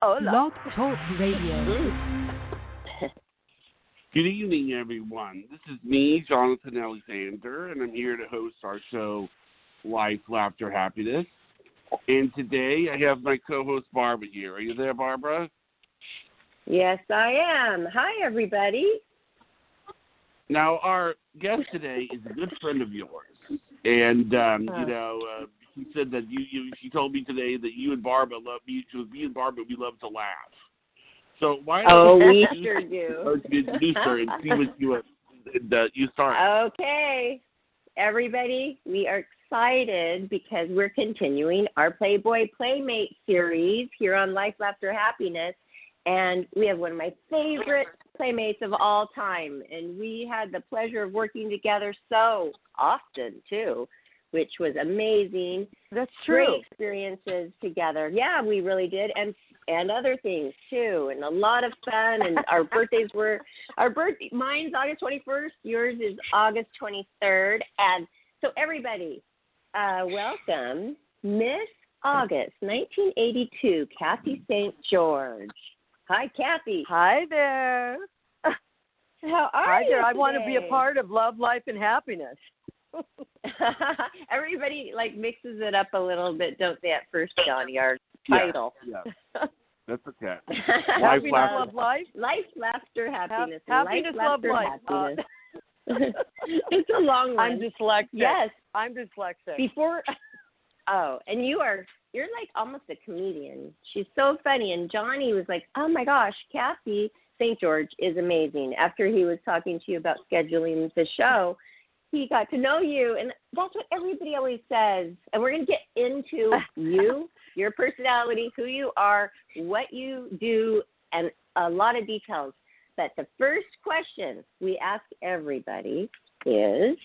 Hola. Blog Talk Radio. Good evening, everyone. This is me, Jonathan Alexander, and I'm here to host our show, Life, Laughter, Happiness. And today I have my co-host, Barbara, here. Are you there, Barbara? Yes, I am. Hi, everybody. Now, our guest today is a good friend of yours. And, she said that she told me today that you and Barbara love me. She was me and Barbara, we love to laugh. So why don't we sure do. Introduce her and see what you start. Okay. Everybody, we are excited because we're continuing our Playboy Playmate series here on Life, Laughter, Happiness. And we have one of my favorite playmates of all time. And we had the pleasure of working together so often, too, which was amazing. That's true. Great experiences together. Yeah, we really did. And other things, too. And a lot of fun. And our birthdays were, mine's August 21st. Yours is August 23rd. And so everybody, welcome Miss August, 1982, Kathy St. George. Hi, Kathy. Hi there. How are Hi you there. I today? want to be a part of Love, Life, and Happiness. Everybody mixes it up a little bit, don't they? At first, Johnny, our title. Yeah. That's okay. Happiness, love, life. Life, laughter, happiness. Happiness, life, love, life. Happiness. It's a long one. I'm dyslexic. Yes. I'm dyslexic. And you're like almost a comedian. She's so funny. And Johnny was like, oh my gosh, Kathy St. George is amazing. After he was talking to you about scheduling the show, he got to know you. And that's what everybody always says. And we're going to get into you, your personality, who you are, what you do, and a lot of details. But the first question we ask everybody is,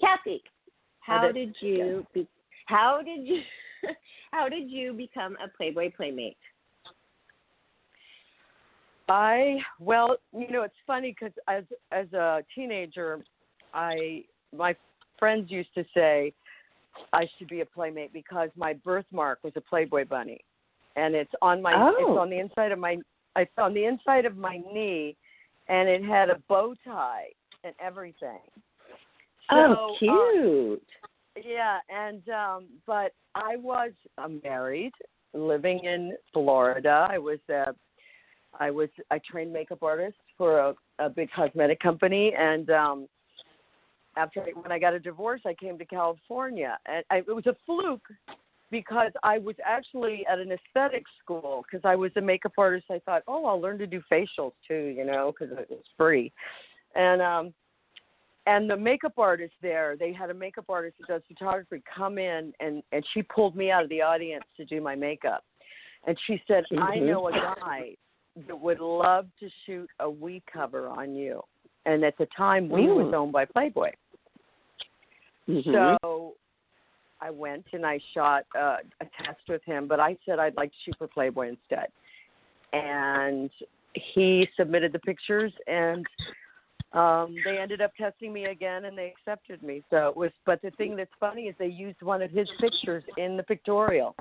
Kathy, how did you become a Playboy Playmate? It's funny because as a teenager, my friends used to say I should be a Playmate because my birthmark was a Playboy bunny, and it's on the inside of my knee, and it had a bow tie and everything. So, cute. But I was married, living in Florida. I trained makeup artist for a big cosmetic company, and when I got a divorce, I came to California, and it was a fluke because I was actually at an aesthetic school because I was a makeup artist. I thought, I'll learn to do facials too, because it was free, and the makeup artist there, they had a makeup artist that does photography come in, and she pulled me out of the audience to do my makeup. And she said, I know a guy that would love to shoot a We cover on you. And at the time, We was owned by Playboy. So I went and I shot a test with him, but I said I'd like to shoot for Playboy instead. And he submitted the pictures, and they ended up testing me again, and they accepted me. But the thing that's funny is they used one of his pictures in the pictorial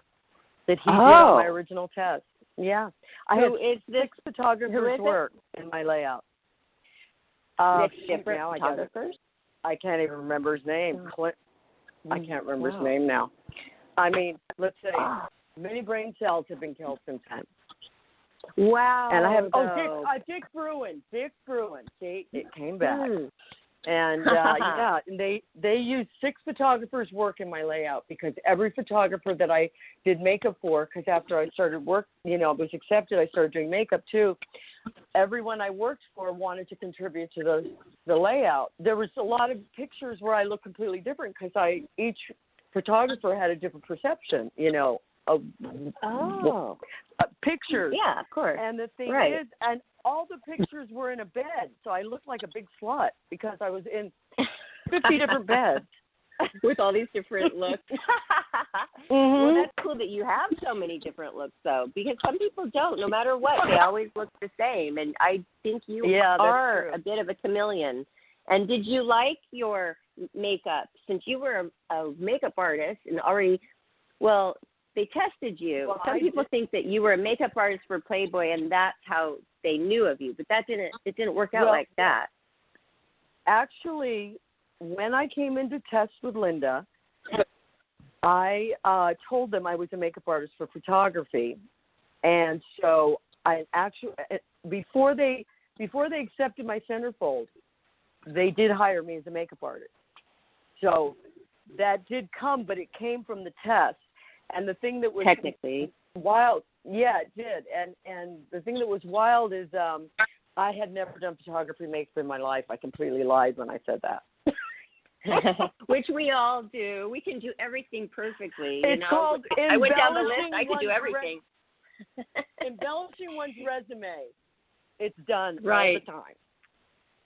that he did on my original test. Yeah. I had 6 photographers' work in my layout. Different photographers? I can't even remember his name. I can't remember his name now. I mean, let's say many brain cells have been killed since then. Wow. And I have Dick Bruin. See, it came back. And and they used 6 photographers' work in my layout because every photographer that I did makeup for, because after I started work, was accepted, I started doing makeup too. Everyone I worked for wanted to contribute to the layout. There was a lot of pictures where I looked completely different because each photographer had a different perception, of pictures. Yeah, of course. And the thing is, and all the pictures were in a bed, so I looked like a big slut because I was in 50 different beds. With all these different looks. Well, that's cool that you have so many different looks, though, because some people don't. No matter what, they always look the same. And I think you are a bit of a chameleon. And did you like your makeup? Since you were a makeup artist and already, They tested you. Well, Some people think that you were a makeup artist for Playboy, and that's how they knew of you. But it didn't work out like that. Actually, when I came into test with Linda, I told them I was a makeup artist for photography, and so I actually before they accepted my centerfold, they did hire me as a makeup artist. So that did come, but it came from the test. And the thing that was technically wild, yeah, it did. And the thing that was wild is I had never done photography makeup in my life. I completely lied when I said that. Which we all do. We can do everything perfectly. It's called I went down the list. I could do everything. Embellishing one's resume. It's done right. all the time.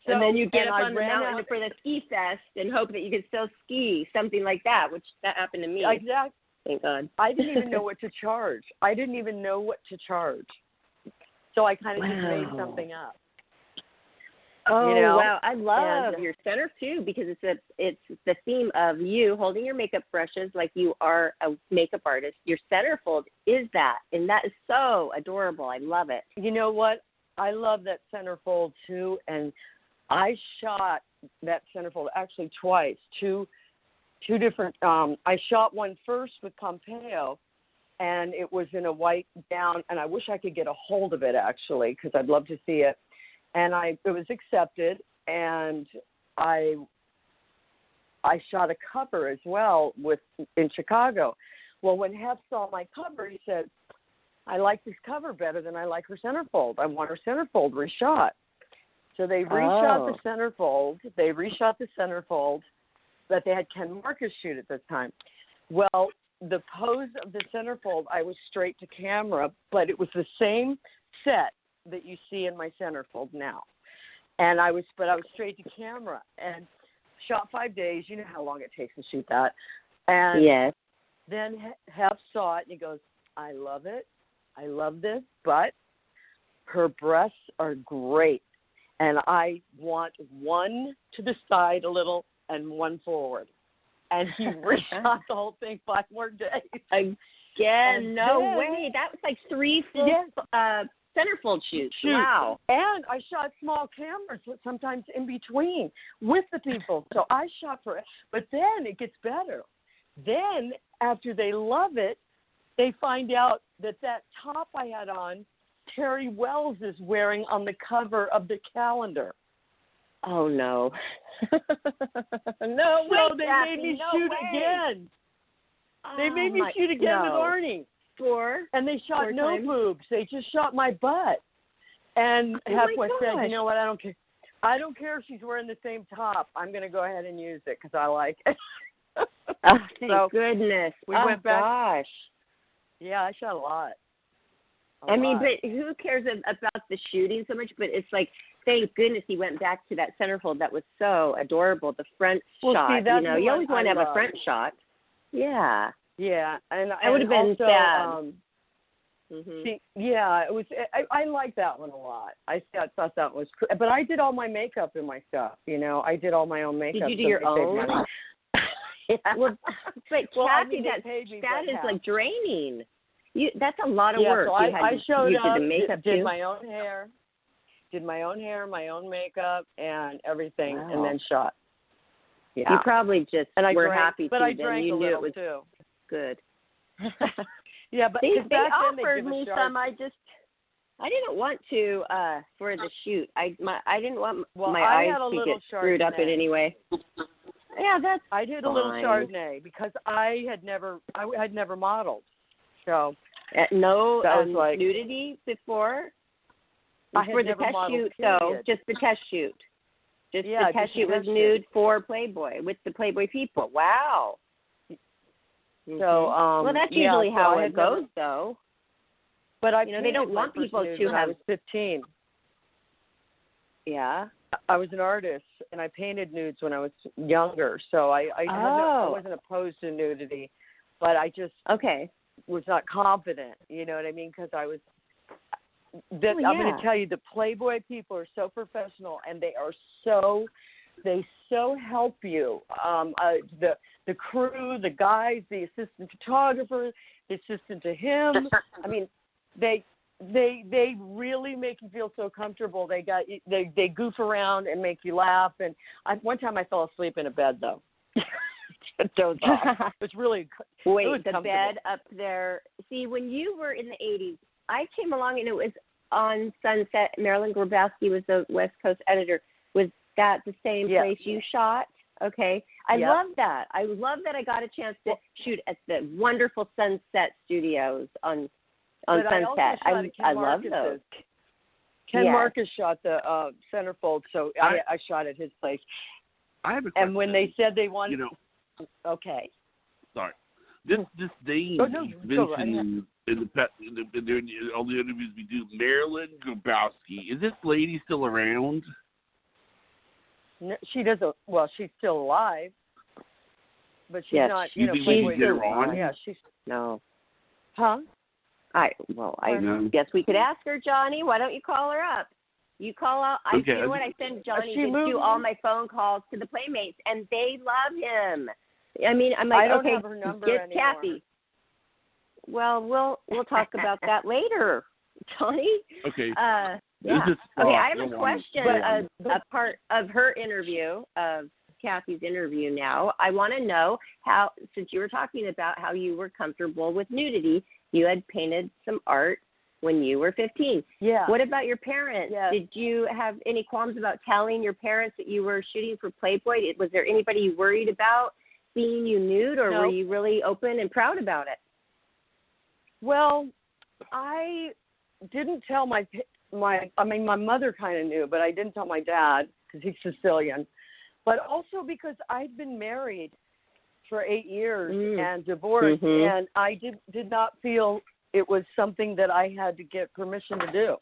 So, and then you get up on the mountain for the ski fest and hope that you can still ski, something like that, which that happened to me. Exactly. Thank God. I didn't even know what to charge. So I kind of just made something up. Oh, wow. I love your center, too, because it's the theme of you holding your makeup brushes like you are a makeup artist. Your centerfold is that, and that is so adorable. I love it. You know what? I love that centerfold, too, and I shot that centerfold actually twice, two different. I shot one first with Pompeo, and it was in a white gown, and I wish I could get a hold of it actually because I'd love to see it. And it was accepted, and I shot a cover as well in Chicago. Well, when Hef saw my cover, he said, "I like this cover better than I like her centerfold. I want her centerfold reshot." So they reshot the centerfold. But they had Ken Marcus shoot at this time. Well, the pose of the centerfold, I was straight to camera, but it was the same set that you see in my centerfold now. And I was straight to camera and shot 5 days. You know how long it takes to shoot that. And yes. Then Hef saw it and he goes, "I love it. I love this, but her breasts are great. And I want one to the side a little and one forward." And he reshot the whole thing 5 more days. Again, no way. That was like 3 full centerfold shoots. Wow. And I shot small cameras sometimes in between with the people. So I shot for it. But then it gets better. Then after they love it, they find out that top I had on, Terry Wells is wearing on the cover of the calendar. Oh, no. No way. So they made me shoot again. They made me shoot again with Arnie. And they shot no boobs. They just shot my butt. And Hepworth said, "You know what? I don't care. I don't care if she's wearing the same top. I'm going to go ahead and use it because I like it." Thank goodness. We went back. Gosh. Yeah, I shot a lot. I mean, but who cares about the shooting so much? But it's like, thank goodness he went back to that centerfold. That was so adorable. The front shot. See, you always want to have a front shot. Yeah. Yeah, and I would have been also, sad. It was. I like that one a lot. I thought that was cool. But I did all my makeup and my stuff. I did all my own makeup. Did you do your own? Yeah. Well, Kathy, that is like draining. That's a lot of work. So I showed up, the makeup did too? my own hair, my own makeup, and everything, and then shot. Yeah. You probably just were happy but too. I drank you a knew little it was too. Good. Yeah, but they offered me some. I didn't want to for the shoot. I didn't want my eyes to get screwed up in any way. Yeah, that's I did a little Chardonnay because I had never modeled. So no nudity before for the test shoot. So just the test shoot. The test shoot was nude for Playboy with the Playboy people. Wow. So that's usually how it goes, though. But they don't want people to have. I was 15. Yeah. I was an artist, and I painted nudes when I was younger, so I wasn't opposed to nudity, but I just was not confident. You know what I mean? Because I was. I'm going to tell you, the Playboy people are so professional, and they are so They so help you. The crew, the guys, the assistant photographer, the assistant to him. I mean, they really make you feel so comfortable. They goof around and make you laugh. And one time I fell asleep in a bed though. Dozed off. It's really wait. It was the bed up there. See, when you were in the 80s, I came along and it was on Sunset. Marilyn Grabowski was the West Coast editor. Was that the same place you shot? Okay. I love that. I love that I got a chance to shoot at the wonderful Sunset Studios on Sunset. I love those. Ken Marcus shot the centerfold, so I shot at his place. I have a question. And when they said they wanted, okay. Sorry, this name mentioned in all the interviews we do, Marilyn Grabowski. Is this lady still around? No, she doesn't. Well, she's still alive, but she's not. You think we can get her on? Yeah, she's no. Huh? I guess we could ask her, Johnny. Why don't you call her up? You call out. You know what? I send Johnny to do all my phone calls to the Playmates, and they love him. I mean, I'm like, I don't okay, have her number get anymore. Kathy. Well, we'll talk about that later, Johnny. Okay. Yeah. Okay, I have a question. A part of her interview, of Kathy's interview now. I want to know how, since you were talking about how you were comfortable with nudity, you had painted some art when you were 15. Yeah. What about your parents? Yeah. Did you have any qualms about telling your parents that you were shooting for Playboy? Was there anybody you worried about seeing you nude, or were you really open and proud about it? Well, I didn't tell my mother kind of knew, but I didn't tell my dad because he's Sicilian. But also because I'd been married for 8 years and divorced, and I did not feel it was something that I had to get permission to do.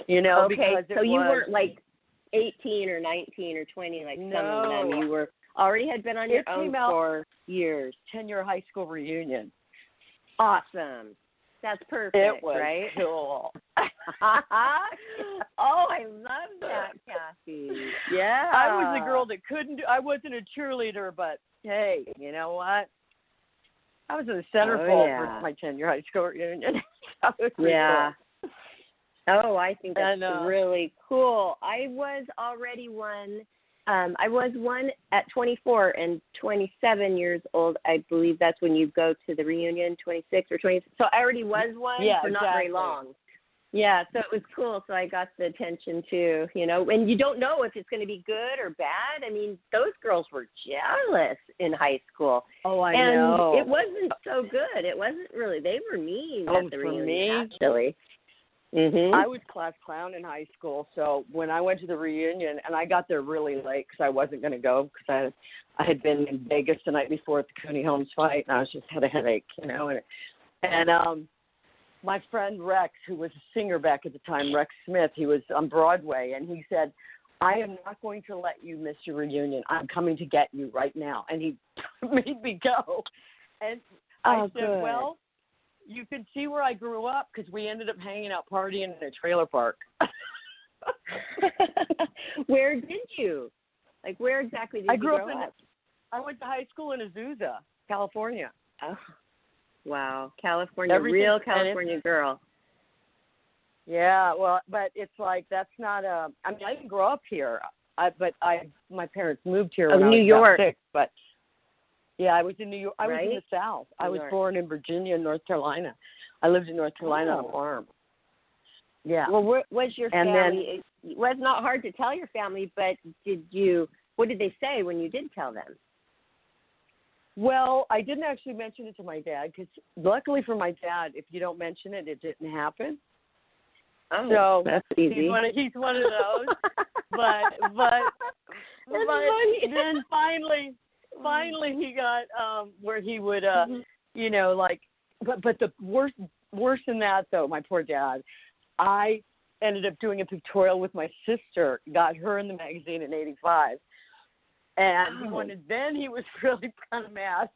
You know, because you weren't like 18 or 19 or 20 like some of them. You were already had been on your own for years. 10-year high school reunion. Awesome. That's perfect, it was right? Cool. Oh, I love that, Kathy. Yeah. I was a girl that I wasn't a cheerleader, but hey, you know what? I was in the centerfold for my 10-year high school reunion. That was pretty cool. Oh, I think that's really cool. I was already one. I was one at 24 and 27 years old. I believe that's when you go to the reunion, 26 or 20. So I already was one for not very long. Yeah, so it was cool. So I got the attention too, you know, and you don't know if it's going to be good or bad. I mean, those girls were jealous in high school. Oh, I know. And it wasn't so good. It wasn't really. They were mean at the reunion, actually. I was class clown in high school, so when I went to the reunion, and I got there really late because I wasn't going to go because I had been in Vegas the night before at the Cooney Holmes fight, and I just had a headache, you know. And my friend Rex, who was a singer back at the time, Rex Smith, he was on Broadway, and he said, I am not going to let you miss your reunion. I'm coming to get you right now. And he made me go. And I said, well, you could see where I grew up because we ended up hanging out partying in a trailer park. Where did you? Like, where exactly did you grow up? I went to high school in Azusa, California. Oh, wow. California, real California girl. Yeah, well, but it's like that's not a. I mean, I didn't grow up here, my parents moved here when I was New York. 6, but. Yeah, I was in New York. I was in the South. I was York. born in Virginia and North Carolina. I lived in North Carolina on a farm. Yeah. Well, what was your family? It was not hard to tell your family, but what did they say when you did tell them? Well, I didn't actually mention it to my dad because luckily for my dad, if you don't mention it, it didn't happen. Oh, so that's easy. He's one of those. but then finally he got where he would you know, like but the worse than that though, my poor dad, I ended up doing a pictorial with my sister, got her in the magazine in 85, and he was really kind of mad.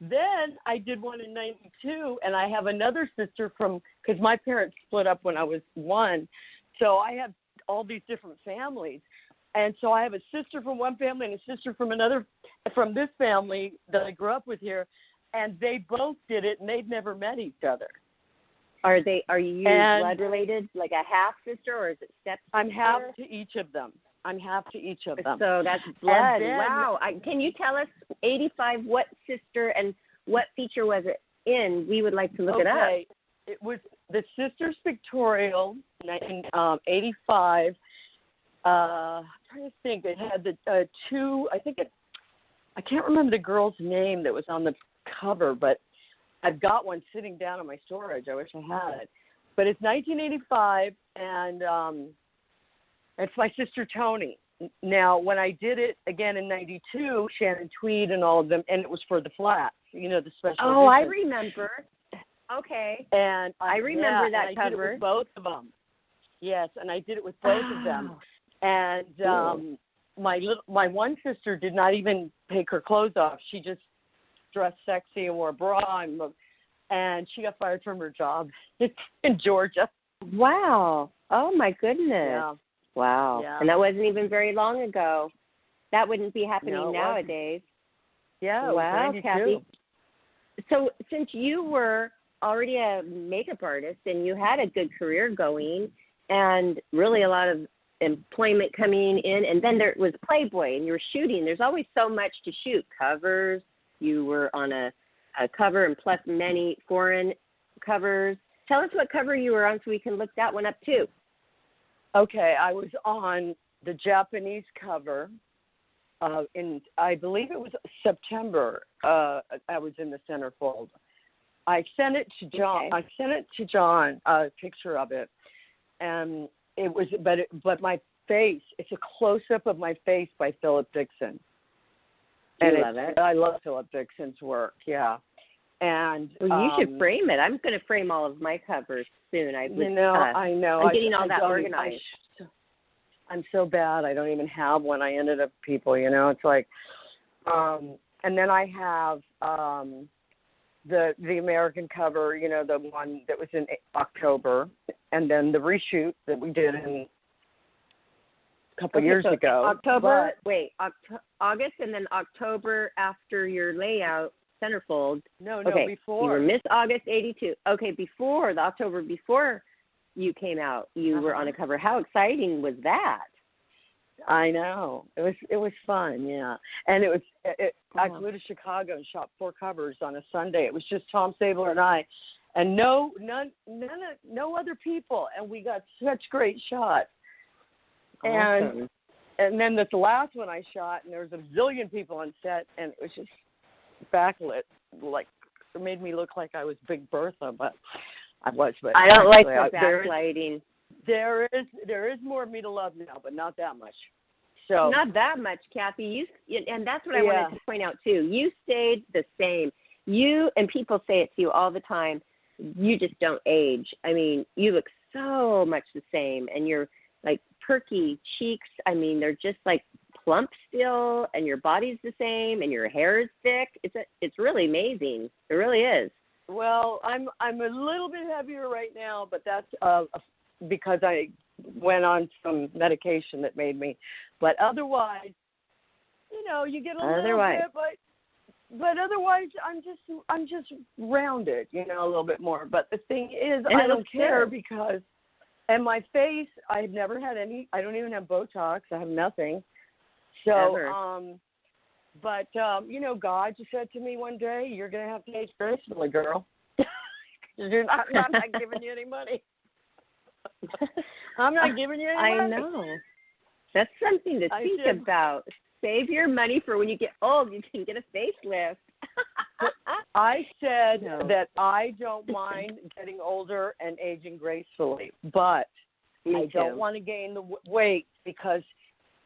Then I did one in 92, and I have another sister because my parents split up when I was 1, so I have all these different families. And so I have a sister from one family and a sister from another, from this family that I grew up with here, and they both did it, and they'd never met each other. Are you blood related, like a half sister, or is it step sister? I'm half to each of them. So that's blood. Then, wow. Can you tell us, 85, what sister and what feature was it in? We would like to look it up. It was the Sisters Pictorial in 85. I'm trying to think. It had the two, I can't remember the girl's name that was on the cover, but I've got one sitting down in my storage. I wish I had it. But it's 1985, and it's my sister Tony. Now, when I did it again in 92, Shannon Tweed and all of them, and it was for the flats, the special edition. I remember. Okay. And I remember that cover. cover. I did it with both of them. Yes, and I did it with both of them. And my one sister did not even take her clothes off. She just dressed sexy and wore a bra, and she got fired from her job in Georgia. Wow. Oh, my goodness. Yeah. Wow. Yeah. And that wasn't even very long ago. That wouldn't be happening nowadays. Yeah. Wow, 92. Kathy. So since you were already a makeup artist and you had a good career going and really a lot of employment coming in, and then there was Playboy and you were shooting. There's always so much to shoot. Covers. You were on a cover and plus many foreign covers. Tell us what cover you were on so we can look that one up too. Okay, I was on the Japanese cover in, I believe it was September. I was in the centerfold. I sent it to John. Okay. I sent it to John, a picture of it, and it was, but my face. It's a close up of my face by Philip Dixon. I love it. I love Philip Dixon's work. Yeah, and you should frame it. I'm going to frame all of my covers soon. I know. I'm getting all that organized. I'm so bad. I don't even have one. I ended up people. It's like, and then I have the American cover. The one that was in October, and then the reshoot that we did in a couple years ago. October. August, and then October after your layout. Centerfold. No, You before. were Miss August 82. Okay, before, the October before you came out, you were on a cover. How exciting was that? I know. It was fun, yeah. And I flew to Chicago and shot 4 covers on a Sunday. It was just Tom Sabler and I, and no other people, and we got such great shots. Awesome. And then this last one I shot, and there was a zillion people on set, and it was just backlit, like it made me look like I was Big Bertha, but I was. But I don't like the backlighting. There is more of me to love now, but not that much. So not that much, Kathy. And that's what I wanted to point out too. You stayed the same. You, and people say it to you all the time, you just don't age. I mean, you look so much the same, and you're like perky cheeks. I mean, they're just like plump still, and your body's the same, and your hair is thick. It's really amazing. It really is. Well, I'm a little bit heavier right now, but that's because I went on some medication that made me. But otherwise, you get a little bit, but otherwise, I'm just rounded, a little bit more. But the thing is, and I don't care because, and my face, I've never had any. I don't even have Botox. I have nothing. So, God just said to me one day, "You're going to have to age gracefully, girl. I'm not giving you any money. I'm not giving you any money." I know. That's something to think about. Save your money for when you get old. You can get a facelift. I said that I don't mind getting older and aging gracefully, but I don't want to gain the weight because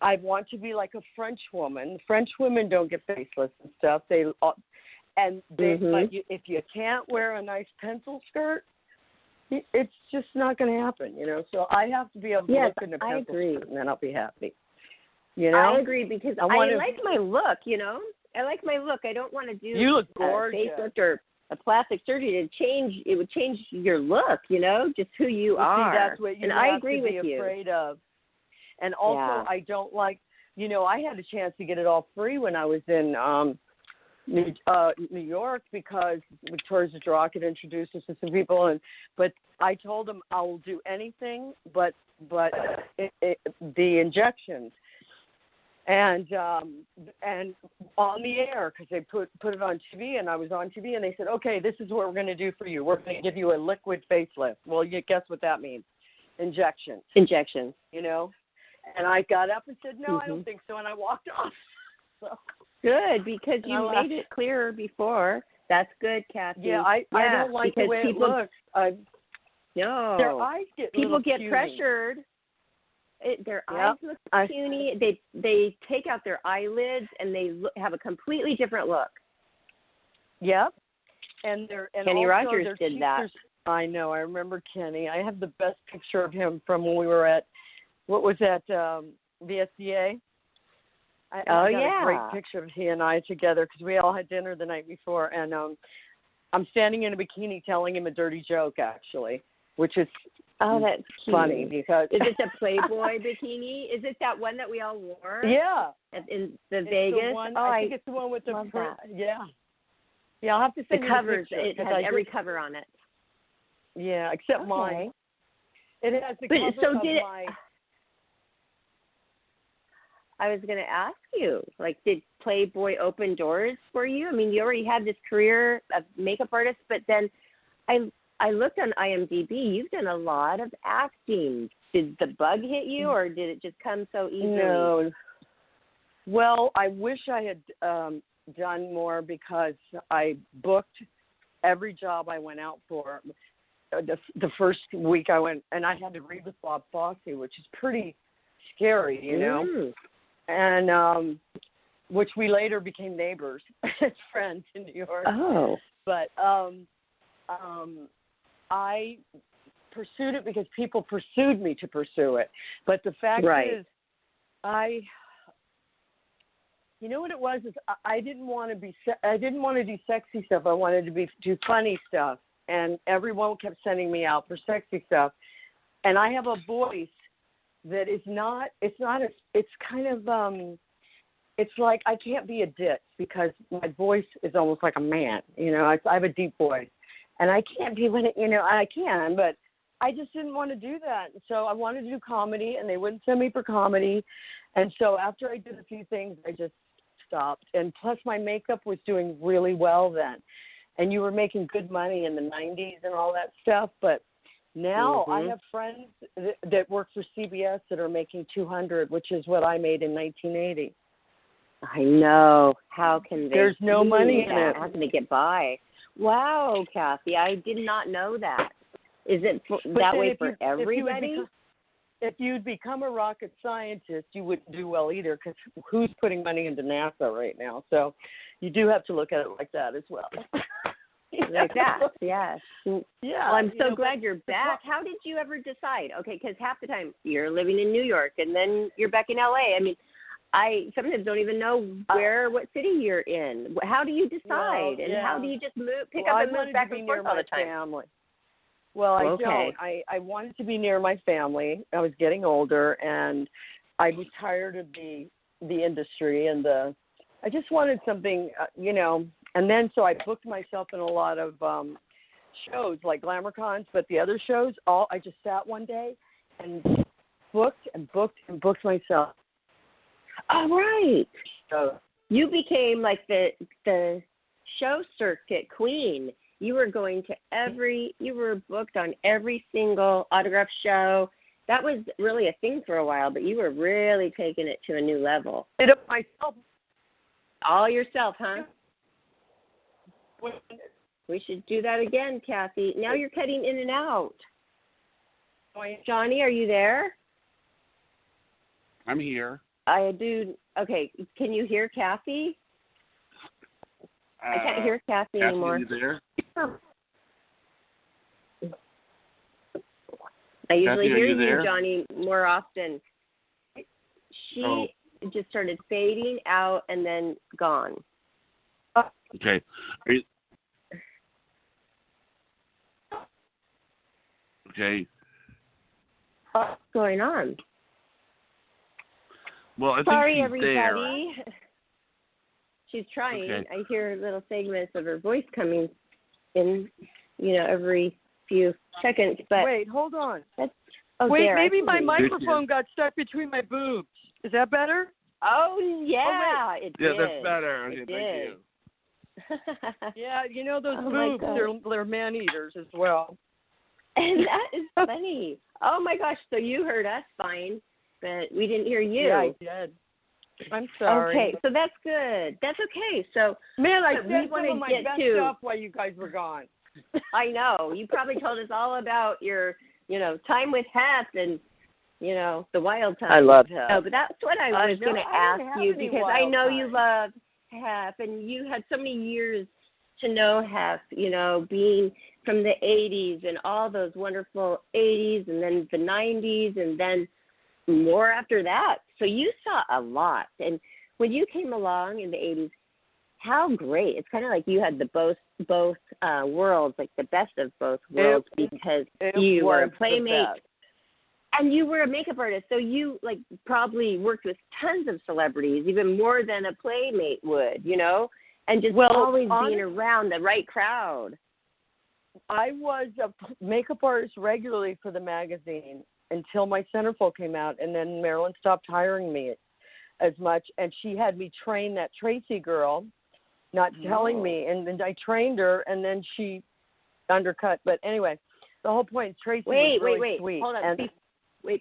I want to be like a French woman. French women don't get facelifts and stuff. But if you can't wear a nice pencil skirt, it's just not going to happen, So I have to be able to look in the pencil skirt, and then I'll be happy. I agree because I like my look. I like my look. I don't want to do you look gorgeous. A facelift or a plastic surgery to change. It would change your look. Just who you are. See, that's what you and have I agree to with be you. afraid of. And also, I don't like, I had a chance to get it all free when I was in New York because Victoria's Rocket introduced us to some people, but I told them I will do anything but the injections. And on the air, because they put it on TV, and I was on TV, and they said, okay, this is what we're going to do for you. We're going to give you a liquid facelift. Well, you guess what that means? Injections. Injections. And I got up and said, no, I don't think so, and I walked off. So. Good, because you made it clearer before. That's good, Kathy. Yeah, I don't like the way it looks. No. Their eyes get people get puny. Pressured. Their eyes look puny. They take out their eyelids and they have a completely different look. Yep. And Kenny also Rogers did that. I know. I remember Kenny. I have the best picture of him from when we were at, what was that, VSDA? I got a great picture of he and I together because we all had dinner the night before. And I'm standing in a bikini telling him a dirty joke, actually, which is that's funny because is it the Playboy bikini? Is it that one that we all wore? Yeah, in the Vegas. The one, I think it's the one with the yeah. I'll have to send the you covers. The picture, it has every cover on it. Yeah, except mine. It has the cover of my. I was going to ask you, did Playboy open doors for you? I mean, you already had this career of makeup artist, but then I looked on IMDb. You've done a lot of acting. Did the bug hit you, or did it just come so easily? No. Well, I wish I had done more because I booked every job I went out for. The first week I went, and I had to read with Bob Fosse, which is pretty scary, and which we later became neighbors as friends in New York. Oh. But I pursued it because people pursued me to pursue it. But the fact is, you know what it was? Is I didn't want to do sexy stuff. I wanted to do funny stuff, and everyone kept sending me out for sexy stuff. And I have a voice that is not. It's kind of. It's like I can't be a ditz because my voice is almost like a man. I have a deep voice, and I can't be when I can, but I just didn't want to do that. So I wanted to do comedy, and they wouldn't send me for comedy. And so after I did a few things, I just stopped. And plus, my makeup was doing really well then, and you were making good money in the 90s and all that stuff. But now I have friends that work for CBS that are making $200, which is what I made in 1980. I know. How can they? There's no money in it. How can they get by? Wow, Kathy, I did not know that. Is it that way for everybody? If you'd become a rocket scientist, you wouldn't do well either because who's putting money into NASA right now? So you do have to look at it like that as well. Like that, yes. Yeah. Well, I'm so glad you're back. How did you ever decide? Okay, because half the time you're living in New York and then you're back in LA. I mean, I sometimes don't even know what city you're in. How do you decide? And how do you just pick up and move back and forth all the time? Family. Well, I don't. I wanted to be near my family. I was getting older, and I was tired of the industry and I just wanted something, And then so I booked myself in a lot of shows like Glamour Cons, but the other shows, I just sat one day and booked myself. All right. So you became like the show circuit queen. You were going to you were booked on every single autograph show. That was really a thing for a while, but you were really taking it to a new level. Did it myself. All yourself, huh? We should do that again, Kathy. Now you're cutting in and out. Johnny, are you there? I'm here. I do. Okay, can you hear Kathy? I can't hear Kathy anymore. Are you there? I usually Kathy, hear you, Johnny, more often. She just started fading out and then gone. Okay. Okay. What's going on? Well, I think Sorry, she's everybody. there. She's trying. Okay. I hear little segments of her voice coming in, every few seconds. But Wait, hold on. Wait, maybe my microphone got stuck between my boobs. Is that better? Oh, yeah, it did. Yeah, that's better. Okay, it thank you. Yeah, those Oh, my boobs, God. they're man-eaters as well. And that is funny. Oh, my gosh, so you heard us fine, but we didn't hear you. Yeah, I did. I'm sorry. Okay, so that's good. That's okay. So, Man, I we said want some of to my get best to stuff while you guys were gone. I know. You probably told us all about your, time with Hef and, the wild time. I love Hef. No, but that's what I was going to ask you because I know you love Hef and you had so many years to know Hef, being from the 80s and all those wonderful 80s and then the 90s and then more after that. So you saw a lot. And when you came along in the 80s, how great. It's kind of like you had the both worlds, like the best of both worlds because you were a playmate and you were a makeup artist. So you probably worked with tons of celebrities, even more than a playmate would, and just always being around the right crowd. I was a makeup artist regularly for the magazine until my centerfold came out, and then Marilyn stopped hiring me as much, and she had me train that Tracy girl, not telling me, and then I trained her, and then she undercut. But anyway, the whole point is Tracy was really sweet. Hold on.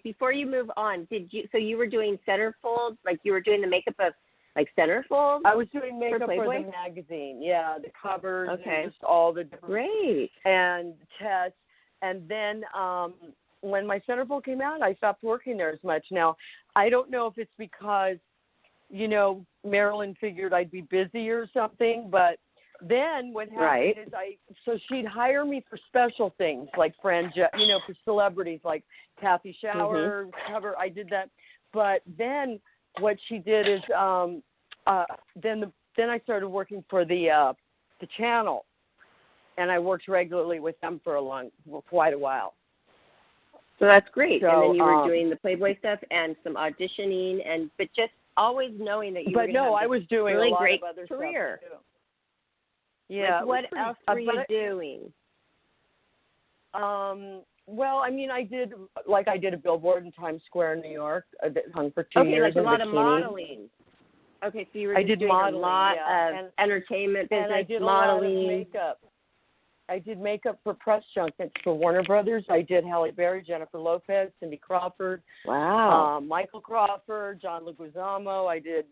Before you move on, so you were doing centerfolds, like you were doing the makeup of centerfolds? I was doing makeup for Playboy? the magazine, the covers, okay. and just all the different great and tests, and then when my centerfold came out, I stopped working there as much. Now, I don't know if it's because, Marilyn figured I'd be busy or something, but then what happened is so she'd hire me for special things like for celebrities like Kathy Shower cover. I did that. But then what she did is then I started working for the channel, and I worked regularly with them for quite a while. So that's great. So, and then you were doing the Playboy stuff and some auditioning, but just always knowing that you were going to have I was doing really a lot great of other career. stuff too. Yeah. What else were you doing? Well, I did a billboard in Times Square, New York. That hung for 2 years. Okay, like a lot of modeling. Okay, so you were doing modeling, a lot of entertainment business, and I did modeling. A lot of makeup. I did makeup for press junkets for Warner Brothers. I did Halle Berry, Jennifer Lopez, Cindy Crawford, Michael Crawford, John Leguizamo. I did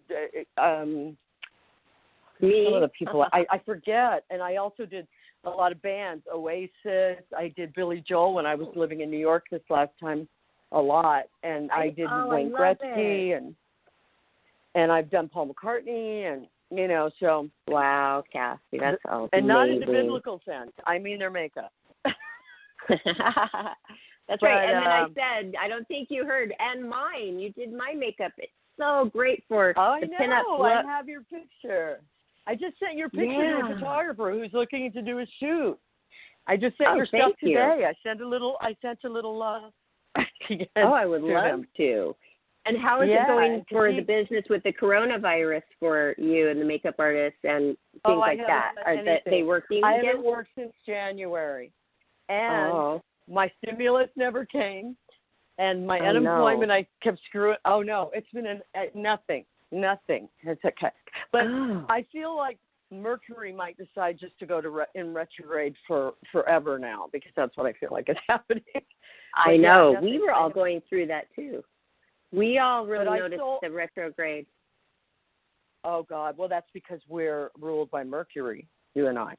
some of the people. I forget. And I also did a lot of bands, Oasis. I did Billy Joel when I was living in New York this last time a lot. And I did Wayne Gretzky, and I've done Paul McCartney, and so. Wow, Cassie, that's all and amazing. Not in the biblical sense. I mean their makeup. That's right. And then I said, I don't think you heard, and mine. You did my makeup. It's so great for the pinup look. I have your picture. I just sent your picture to a photographer who's looking to do a shoot. I just sent your stuff today. I sent a little. I would love to. And how is it going for the business with the coronavirus for you and the makeup artists and things like that? Are they working I again? haven't worked since January. And my stimulus never came. And my unemployment, I kept screwing. Oh, no, it's been nothing. It's okay. But I feel like Mercury might decide just to go in retrograde forever now, because that's what I feel like is happening. I know. We were all going through that, too. We all really noticed the retrograde. Oh, God. Well, that's because we're ruled by Mercury, you and I.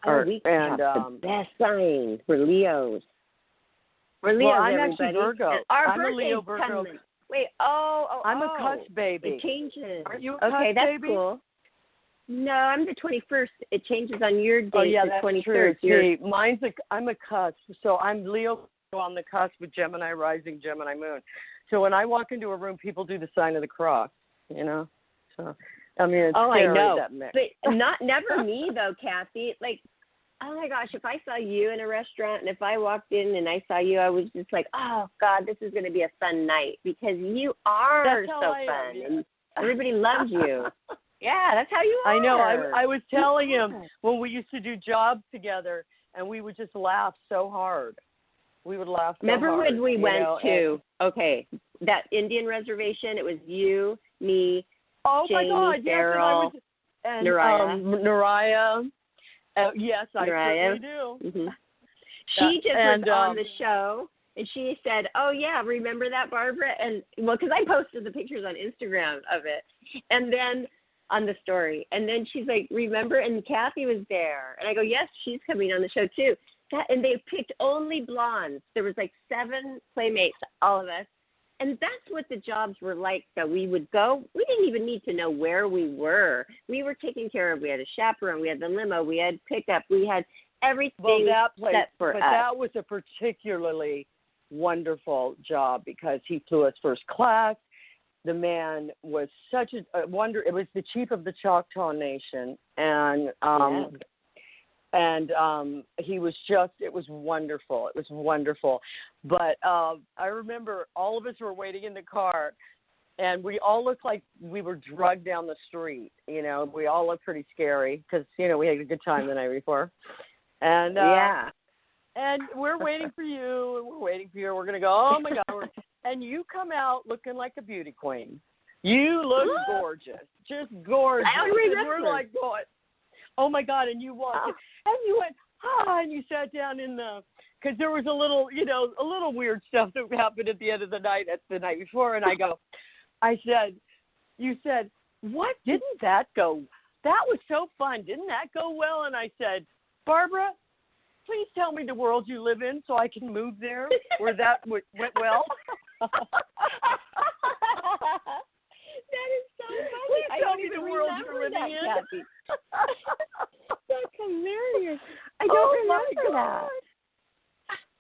We have the best sign. We're Leos. We're Leos, I'm everybody. actually Virgo. I'm a Leo Virgo. Coming. Wait, I'm a cusp baby. It changes. Aren't you a cusp baby? Okay, that's cool. No, I'm the 21st. It changes on your date, the 23rd. True. I'm a cusp. So I'm Leo on the cusp with Gemini rising, Gemini moon. So when I walk into a room, people do the sign of the cross, So, it's scary, I know. that mix. But never me, though, Kathy. Like, oh my gosh, if I saw you in a restaurant and if I walked in and I saw you, I was just like, oh God, this is going to be a fun night because you are so fun and everybody loves you. Yeah, that's how you are. I know. I was telling him when we used to do jobs together and we would just laugh so hard. We would laugh so Remember hard. when we went to, that Indian reservation? It was you, me, Jamie, Farrell, Naraya. Yes, I certainly do. Mm-hmm. She just was on the show, and she said, oh, yeah, remember that, Barbara? And, well, because I posted the pictures on Instagram of it, and then on the story. And then she's like, remember? And Kathy was there. And I go, yes, she's coming on the show, too. And they picked only blondes. There was like 7 playmates, all of us. And that's what the jobs were like. So we would go. We didn't even need to know where we were. We were taken care of. We had a chaperone. We had the limo. We had pickup. We had everything set for us. But that was a particularly wonderful job because he flew us first class. The man was such a wonder. It was the chief of the Choctaw Nation. And he was just, it was wonderful. It was wonderful. But I remember all of us were waiting in the car, and we all looked like we were drugged down the street. You know, we all looked pretty scary because, you know, we had a good time the night before. And and we're waiting for you, and we're waiting for you. We're going to go, oh, my God. And you come out looking like a beauty queen. You look gorgeous, just gorgeous. I don't remember. And we're like going, oh, my God. And you walked in, and you went, and you sat down in the, because there was a little weird stuff that happened at the end of the night, the night before. And you said, what, didn't that go? That was so fun. Didn't that go well? And I said, Barbara, please tell me the world you live in so I can move there where that went well. That is so funny. Please tell me the world you're living in. Kathy. That's hilarious. I don't remember that.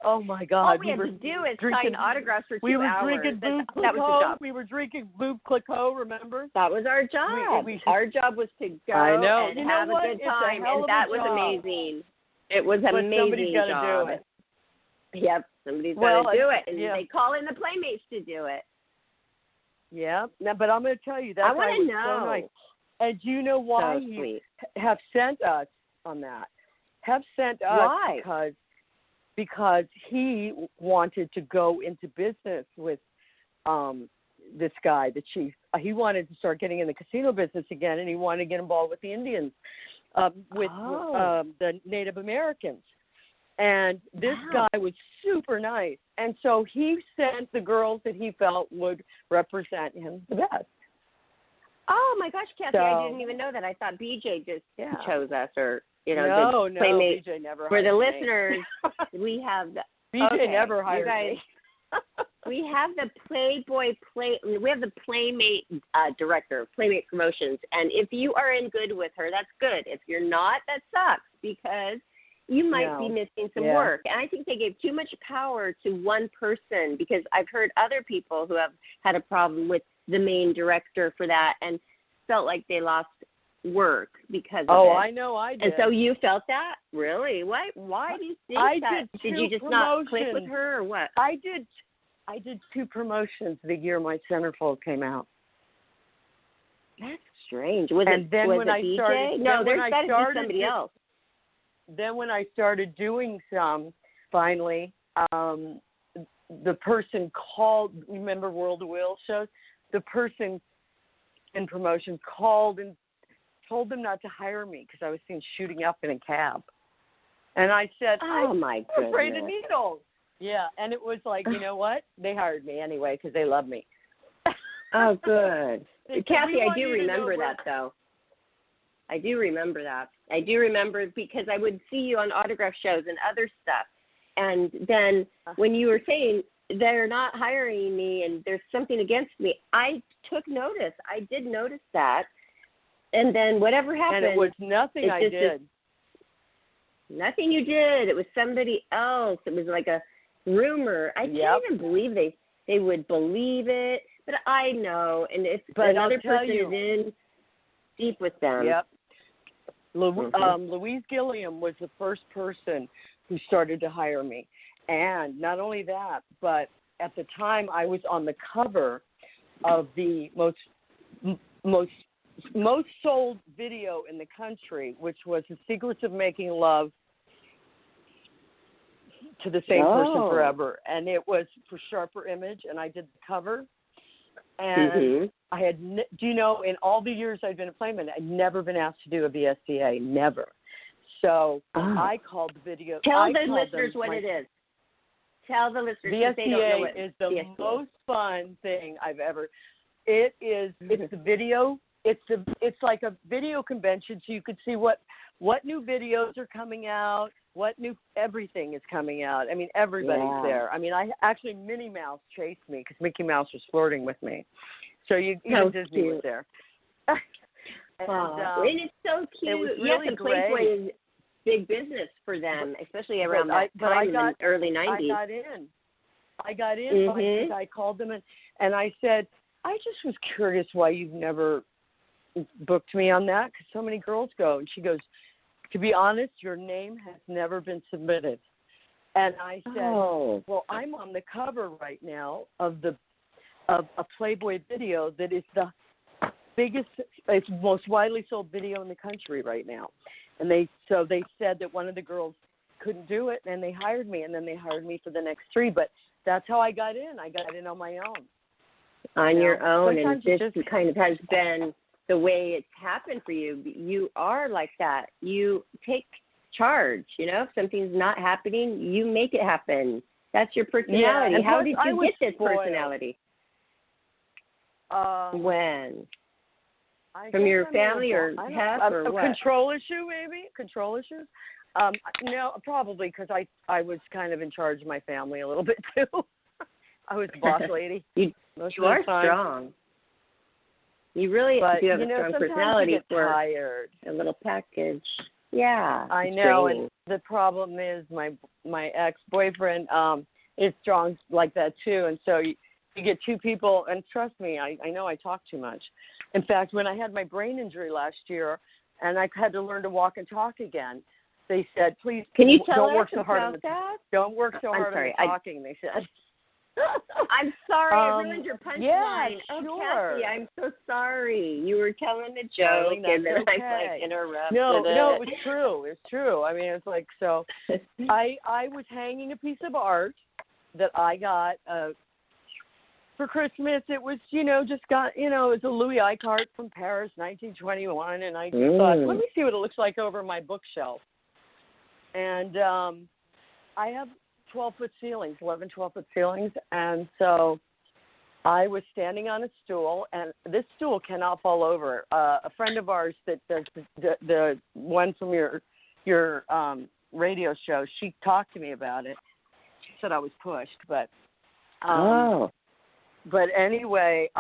Oh my God! All we had to do is sign autographs for 2 hours. We were drinking Boob That was the job. We were drinking Boob Clicquot, remember? That was our job. Our job was to go and have a good time, and that was amazing. It was an amazing job. Do it. Yep, somebody's got to do it, and they call in the playmates to do it. Yeah, but I'm going to tell you that. I want to know. So nice. And do you know why you have sent us on that? Have sent us because he wanted to go into business with this guy, the chief. He wanted to start getting in the casino business again, and he wanted to get involved with the Indians, with the Native Americans. And this guy was super nice. And so he sent the girls that he felt would represent him the best. Oh, my gosh, Kathy, I didn't even know that. I thought BJ just chose us or, the playmate. BJ never hired For the me. listeners, we have the... BJ never hired me. We have the we have the playmate director of Playmate Promotions. And if you are in good with her, that's good. If you're not, that sucks because you might be missing some work. And I think they gave too much power to one person because I've heard other people who have had a problem with the main director for that and felt like they lost work because of it. Oh, I know I did. And so you felt that? Really? Why do you think that? Did you just not click with her or what? I did 2 promotions the year my centerfold came out. That's strange. Was it BJ? No, there's got to be somebody else. Then when I started doing some, finally, the person called, remember World of Will shows? The person in promotion called and told them not to hire me because I was seen shooting up in a cab. And I said, I'm afraid of needles. Yeah, and it was like, you know what? They hired me anyway because they love me. Oh, good. Kathy, I do remember that, though. I do remember that. I do remember because I would see you on autograph shows and other stuff. And then when you were saying they're not hiring me and there's something against me, I took notice. I did notice that. And then whatever happened. And it was nothing I did. Nothing you did. It was somebody else. It was like a rumor. I can't even believe they would believe it. But I know. And if another person is in deep with them. Yep. Louise Gilliam was the first person who started to hire me. And not only that, but at the time I was on the cover of the most sold video in the country, which was The Secrets of Making Love to the Same Person Forever. And it was for Sharper Image, and I did the cover. And I had, do you know, in all the years I'd been a playmate, I'd never been asked to do a VSCA, never. So I called the video. Tell the listeners what it is. Tell the listeners VSCA they don't know what is the VSCA. most fun thing I've ever. It is. It's the video. It's like a video convention, so you could see what new videos are coming out, everything is coming out. I mean, everybody's there. I mean, Minnie Mouse chased me because Mickey Mouse was flirting with me. So even Disney was there. and it's so cute. It was really and Playboy is big business for them, especially around that time in the early 90s. I got in because I called them and I said, I just was curious why you've never booked me on that because so many girls go. And she goes, to be honest, your name has never been submitted. And I said, well, I'm on the cover right now of a Playboy video that is the biggest, it's most widely sold video in the country right now. And they said that one of the girls couldn't do it, and they hired me, and then they hired me for the next 3. But that's how I got in. I got in on my own. On your own, sometimes and this kind of has been the way it's happened for you. You are like that. You take charge. You know, if something's not happening, you make it happen. That's your personality. Yeah, how did you get this spoiled. Personality? When? From your family or half or what? Control issue, maybe? Control issues? No, probably because I was kind of in charge of my family a little bit too. I was the boss lady. You are strong. You really do have a strong personality for tired. A little package. Yeah. I know, and the problem is my ex-boyfriend is strong like that too, and so you get 2 people, and trust me, I know I talk too much. In fact, when I had my brain injury last year and I had to learn to walk and talk again, they said, please don't work so hard on the talking, they said. I'm sorry, I ruined your punchline. Yeah, sure. Kathy, I'm so sorry. You were telling a joke, and then I interrupted. No, it was true. It's true. I mean, it's like, so I was hanging a piece of art that I got for Christmas. It was, it was a Louis Icart from Paris, 1921, and I thought, let me see what it looks like over my bookshelf. And I have 12-foot ceilings, 11, 12-foot ceilings, and so I was standing on a stool, and this stool cannot fall over. A friend of ours that does the one from your radio show, she talked to me about it. She said I was pushed, but anyway,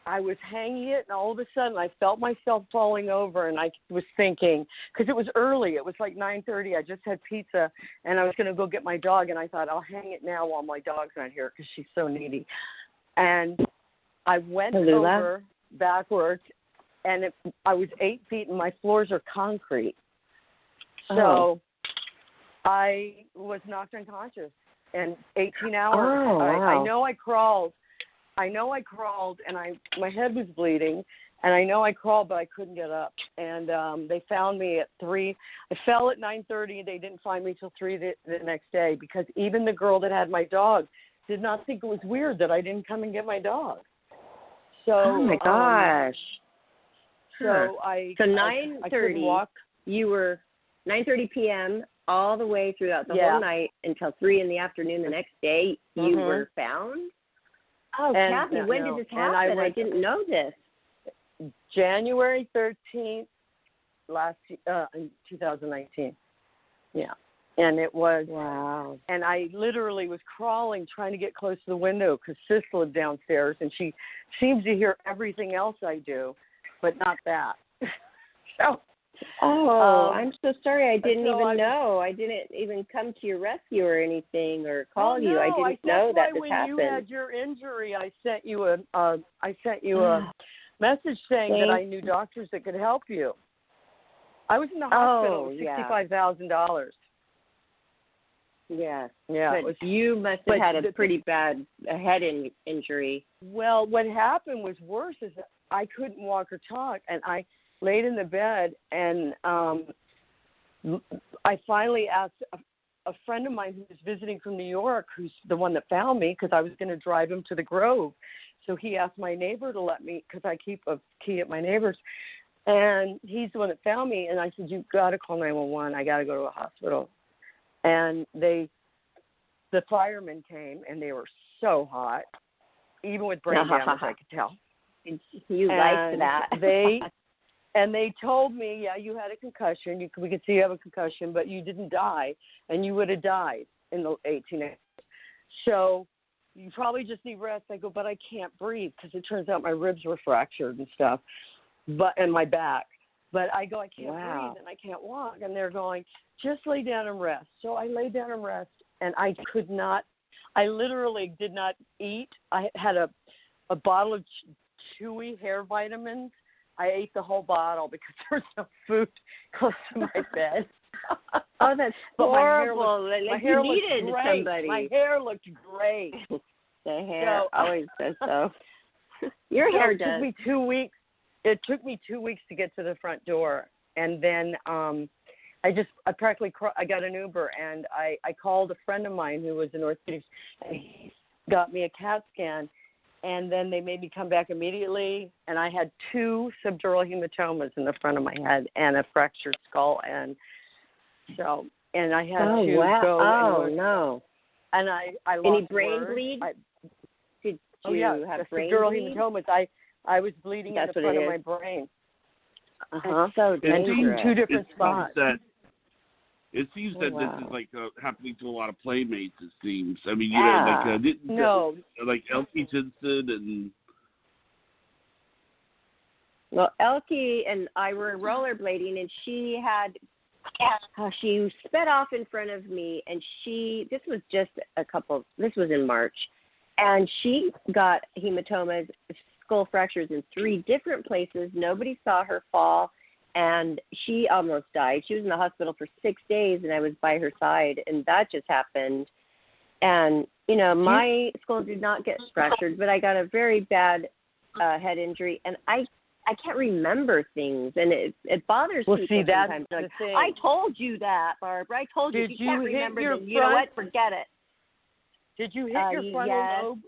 I was hanging it, and all of a sudden I felt myself falling over, and I was thinking, because it was early, it was like 9:30, I just had pizza, and I was going to go get my dog, and I thought, I'll hang it now while my dog's not here, because she's so needy. And I went over backwards, and I was 8 feet, and my floors are concrete. So I was knocked unconscious, and 18 hours. I know I crawled, and my head was bleeding, and I know I crawled, but I couldn't get up. And they found me at 3. I fell at 9:30, and they didn't find me till 3 the next day, because even the girl that had my dog did not think it was weird that I didn't come and get my dog. So, oh my gosh. So So 9:30, you were 9:30 p.m. all the way throughout the whole night until 3 in the afternoon the next day. You were found. Oh, Kathy, when did this happen? I didn't know this. January 13th, in 2019. Yeah. And it was, and I literally was crawling, trying to get close to the window, because Sis lived downstairs, and she seems to hear everything else I do, but not that. So, I'm so sorry. I didn't even know. I didn't even come to your rescue or anything, or call you. I didn't know that this happened. When you had your injury, I sent you a message saying that I knew doctors that could help you. I was in the hospital. Oh, yeah. $65,000. Yes. Yeah. But you must have had a pretty bad head injury. Well, what happened was worse is that I couldn't walk or talk, and I laid in the bed, and I finally asked a friend of mine who was visiting from New York, who's the one that found me, because I was going to drive him to the Grove. So he asked my neighbor to let me, because I keep a key at my neighbor's. And he's the one that found me. And I said, you've got to call 911. I got to go to a hospital. And the firemen came, and they were so hot, even with brain damage, I could tell. You liked that. They told me, yeah, you had a concussion. We could see you have a concussion, but you didn't die, and you would have died in the 18 hours. So you probably just need rest. I go, but I can't breathe, because it turns out my ribs were fractured and stuff, and my back. But I go, I can't breathe, and I can't walk. And they're going, just lay down and rest. So I lay down and rest, and I literally did not eat. I had a bottle of Chewy hair vitamins. I ate the whole bottle because there was no food close to my bed. Oh, that's horrible. My hair you needed great. somebody. My hair looked great. The hair always says so. Your hair does. It took me 2 weeks. It took me 2 weeks to get to the front door, and then I got an Uber, and I called a friend of mine who was in orthopedics, and he got me a CAT scan, and then they made me come back immediately, and I had 2 subdural hematomas in the front of my head and a fractured skull, and I had to go. Oh, no. And I lost any brain words. bleed? Did you have brain subdural bleed? hematomas. I was bleeding in the front of my brain. It's so dangerous. In 2 different spots. It seems that this is like happening to a lot of playmates. It seems. I mean, like Elkie Simpson and. Well, Elkie and I were rollerblading, and she sped off in front of me, and this was in March, and she got hematomas, skull fractures in 3 different places. Nobody saw her fall. And she almost died. She was in the hospital for 6 days, and I was by her side, and that just happened. And, my skull did not get fractured, but I got a very bad head injury, and I can't remember things, and it bothers people sometimes. That's the thing. I told you that, Barbara. I told you. If you can't remember them, you know what? Forget it. Did you hit your frontal lobe?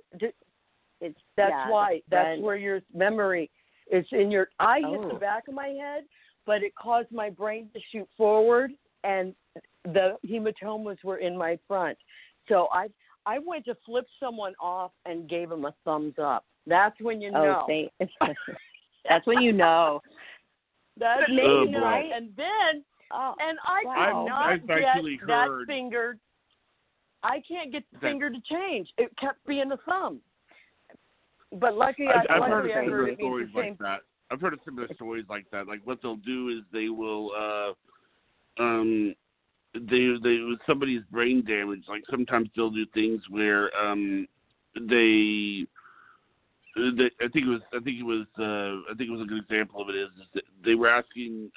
That's why. That's where your memory is in your. I hit the back of my head, but it caused my brain to shoot forward, and the hematomas were in my front. So I went to flip someone off and gave them a thumbs up. That's when you know. That's when you know. That's maybe right. And then, and I could not get that finger. I can't get the finger to change. It kept being a thumb. But luckily, I've heard of similar stories like that. I've heard of similar stories like that. Like what they'll do is they will, with somebody's brain damage. Like sometimes they'll do things where I think it was a good example of it is that they were asking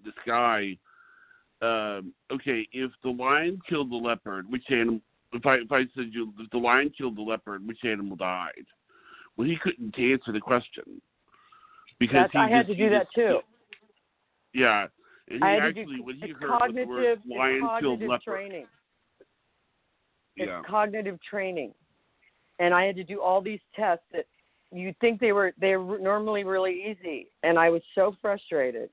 this guy, okay, if the lion killed the leopard, which animal? If I said if the lion killed the leopard, which animal died? Well, he couldn't answer the question because I had to do that too. Yeah, and he actually when he heard the word lion killed leopard. Training. Yeah. It's cognitive training, and I had to do all these tests that you'd think they're normally really easy, and I was so frustrated.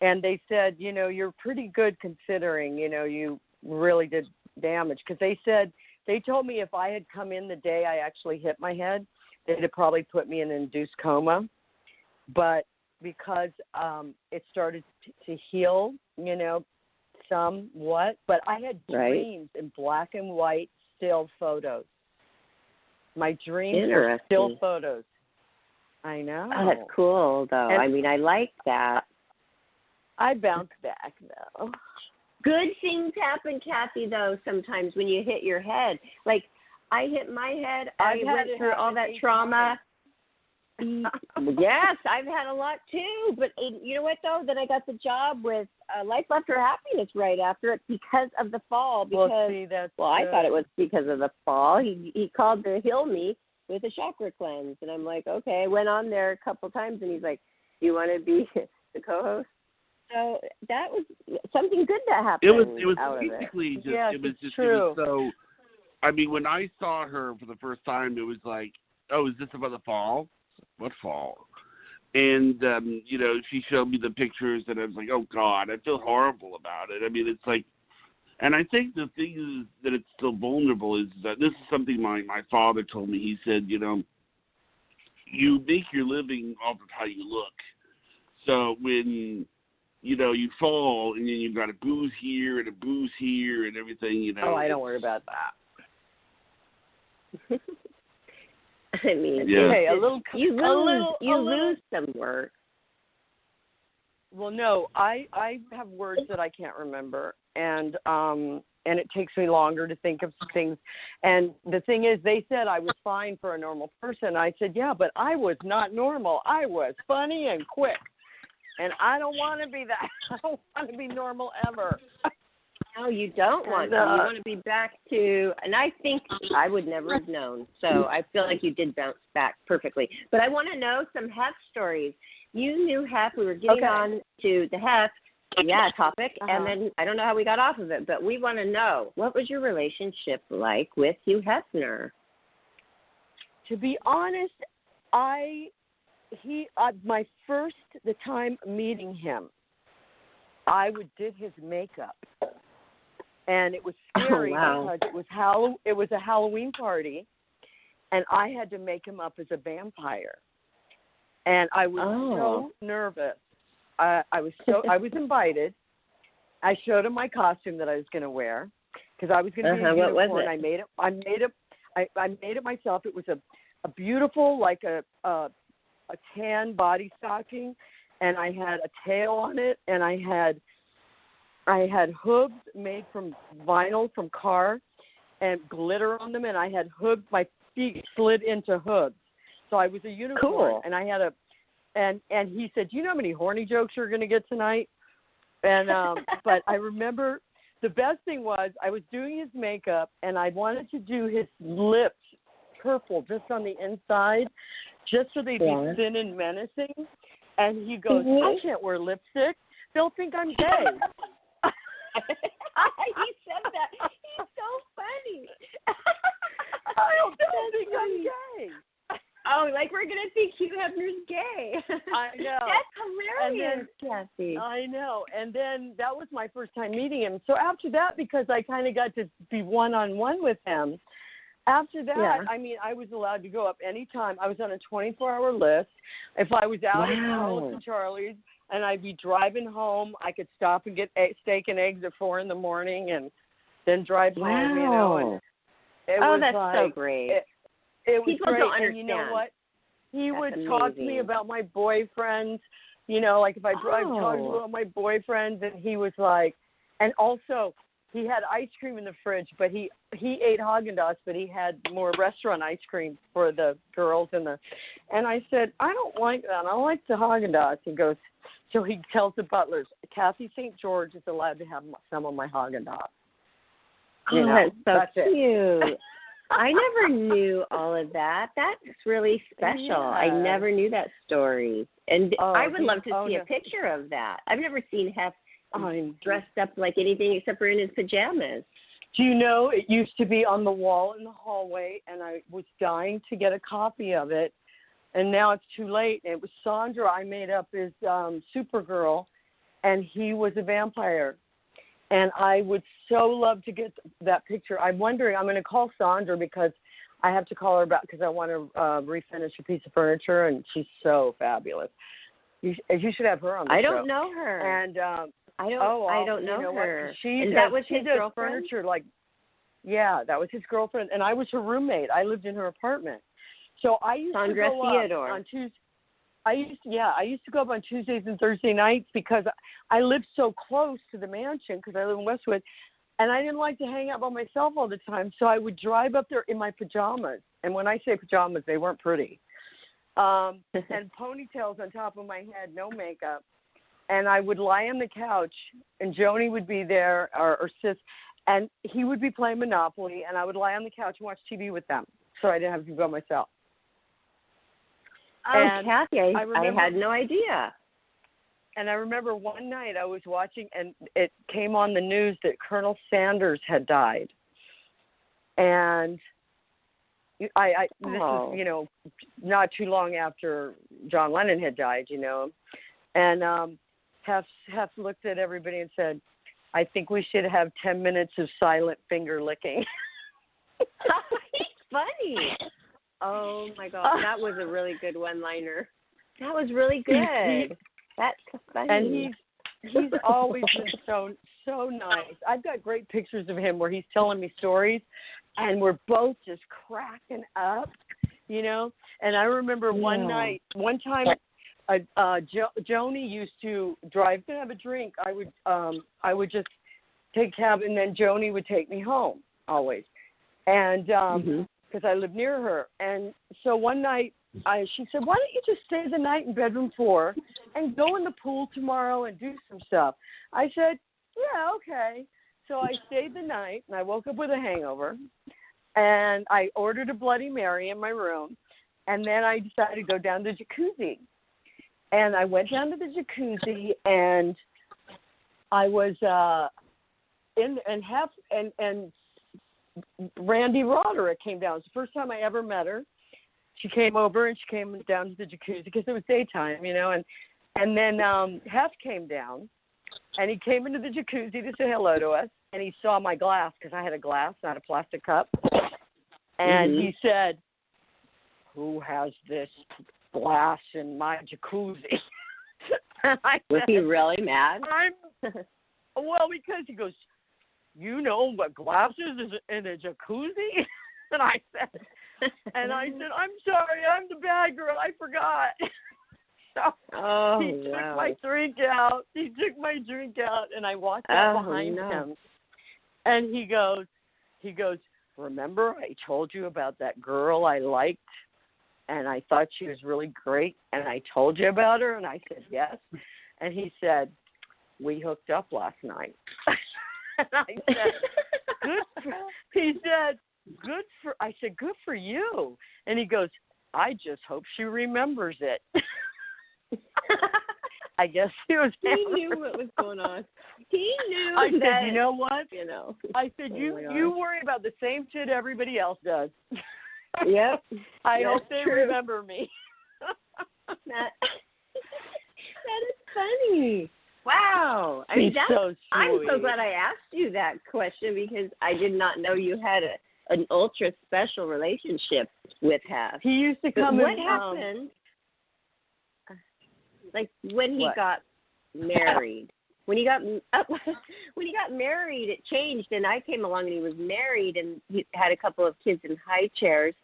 And they said, you're pretty good considering, you really did damage, because they told me if I had come in the day I actually hit my head, they'd have probably put me in an induced coma. But because it started to heal, somewhat, but I had dreams in black and white still photos. My dreams were still photos. I know. Oh, that's cool, though. And I like that. I bounce back, though. Good things happen, Kathy, though, sometimes when you hit your head. Like, I hit my head. I went through all that trauma. Yes, I've had a lot too. But you know what, though? Then I got the job with Life After Happiness right after it because of the fall. Because, I thought it was because of the fall. He called to heal me with a chakra cleanse. And I'm like, okay. I went on there a couple times, and he's like, do you want to be the co-host? So that was something good that happened. It was basically just, yes, it was just, true. it was so, I mean, when I saw her for the first time, it was like, oh, is this about the fall? What fall? And, you know, she showed me the pictures, and I was like, oh, God, I feel horrible about it. I mean, it's like, and I think the thing is that it's still vulnerable is that this is something my father told me. He said, you know, you make your living off of how you look. So when, you know, you fall and then you've got a bruise here and a bruise here and everything, you know. Oh, I don't worry about that. I mean, yeah. you lose some work. Well, no, I have words that I can't remember, and it takes me longer to think of things. And the thing is, they said I was fine for a normal person. I said, yeah, but I was not normal. I was funny and quick. And I don't want to be that. I don't want to be normal ever. No, you don't want to. You want to be back to, and I think I would never have known. So I feel like you did bounce back perfectly. But I want to know some Hef stories. You knew Hef. We were getting on to the Hef topic, and then I don't know how we got off of it, but we want to know, what was your relationship like with Hugh Hefner? To be honest, the time meeting him, I did his makeup, and it was scary because it was a Halloween party, and I had to make him up as a vampire, and I was so nervous. I was invited. I showed him my costume that I was going to wear because I was going to be a unicorn. What was it? I made it myself. It was a beautiful, like a tan body stocking, and I had a tail on it, and I had hooves made from vinyl from car and glitter on them, and I had hooves. My feet slid into hooves, so I was a unicorn. Cool. And I had and he said, "Do you know how many horny jokes you're going to get tonight?" And but I remember the best thing was I was doing his makeup, and I wanted to do his lips purple just on the inside, just so they'd be thin and menacing. And he goes, I can't wear lipstick. They'll think I'm gay. He said that. He's so funny. They'll think I'm gay. Oh, like we're going to think Hugh Hefner's gay. I know. That's hilarious, Kathy. I know. And then that was my first time meeting him. So after that, because I kind of got to be one-on-one with him, after that, I mean, I was allowed to go up anytime. I was on a 24-hour list. If I was out at Carl's and Charlie's and I'd be driving home, I could stop and get steak and eggs at 4 a.m. and then drive home, you know. And it was that's like, so great. It was People great. don't And understand. you know what? He That's would amazing. talk to me about my boyfriends, you know, like if I drive, talk about my boyfriends, and he was like, and also he had ice cream in the fridge, but he ate Haagen-Dazs, but he had more restaurant ice cream for the girls and I said, I don't like that. I like the Haagen-Dazs. He goes, so he tells the butlers, Kathy St. George is allowed to have some of my Haagen-Dazs. You know, that's so cute. I never knew all of that. That's really special. Yeah. I never knew that story. And I would love to see a picture of that. I've never seen Hef dressed up like anything except for in his pajamas. Do you know, it used to be on the wall in the hallway, and I was dying to get a copy of it, and now it's too late. It was Sandra. I made up as Supergirl, and he was a vampire. And I would so love to get that picture. I'm wondering, I'm going to call Sandra because I have to call her back because I want to refinish a piece of furniture, and she's so fabulous. You should have her on the show. I don't know her. And I don't know her. That was his girlfriend? Furniture, that was his girlfriend, and I was her roommate. I lived in her apartment. So I used to go Theodore. up on Tuesday. I used to go up on Tuesdays and Thursday nights because I lived so close to the mansion because I live in Westwood, and I didn't like to hang out by myself all the time. So I would drive up there in my pajamas, and when I say pajamas, they weren't pretty. and ponytails on top of my head, no makeup. And I would lie on the couch, and Joni would be there, or Sis, and he would be playing Monopoly, and I would lie on the couch and watch TV with them, so I didn't have to go myself. Oh, And Kathy, I remember, had no idea. And I remember one night I was watching, and it came on the news that Colonel Sanders had died. And this was, you know, not too long after John Lennon had died, you know. And Hef looked at everybody and said, I think we should have 10 minutes of silent finger licking. He's funny. Oh, my God. That was a really good one-liner. That was really good. That's funny. And he's always been so nice. I've got great pictures of him where he's telling me stories, and we're both just cracking up, you know. And I remember one time, Joni used to drive to have a drink. I would just take a cab, and then Joni would take me home always, and because I lived near her. And so one night, she said, "Why don't you just stay the night in bedroom 4 and go in the pool tomorrow and do some stuff?" I said, "Yeah, okay." So I stayed the night, and I woke up with a hangover, and I ordered a Bloody Mary in my room, and then I decided to go down to the jacuzzi. And I went down to the jacuzzi, and I was and Randy Roderick came down. It was the first time I ever met her. She came over, and she came down to the jacuzzi because it was daytime, you know. And then Hef came down, and he came into the jacuzzi to say hello to us, and he saw my glass because I had a glass, not a plastic cup. And he said, "Who has this glass in my jacuzzi?" Was he really mad? Well, because he goes, "You know what glass is in a jacuzzi?" And I said, "I'm sorry, I'm the bad girl. I forgot." So he took my drink out. He took my drink out, and I walked out behind him. And he goes, "Remember I told you about that girl I liked? And I thought she was really great, and I told you about her?" And I said, "Yes." And he said, "We hooked up last night." And I said, I said, "Good for you." And he goes, "I just hope she remembers it." I guess he knew what was going on. He knew I that. said, "You know what? You know. I said, you worry about the same shit everybody else does." Yep. I hope they remember me. That is funny. Wow. I mean, so sweet. I'm so glad I asked you that question because I did not know you had an ultra special relationship with Hef. He used to come. What happened? Like when he got married. When he got married, it changed, and I came along and he was married and he had a couple of kids in high chairs.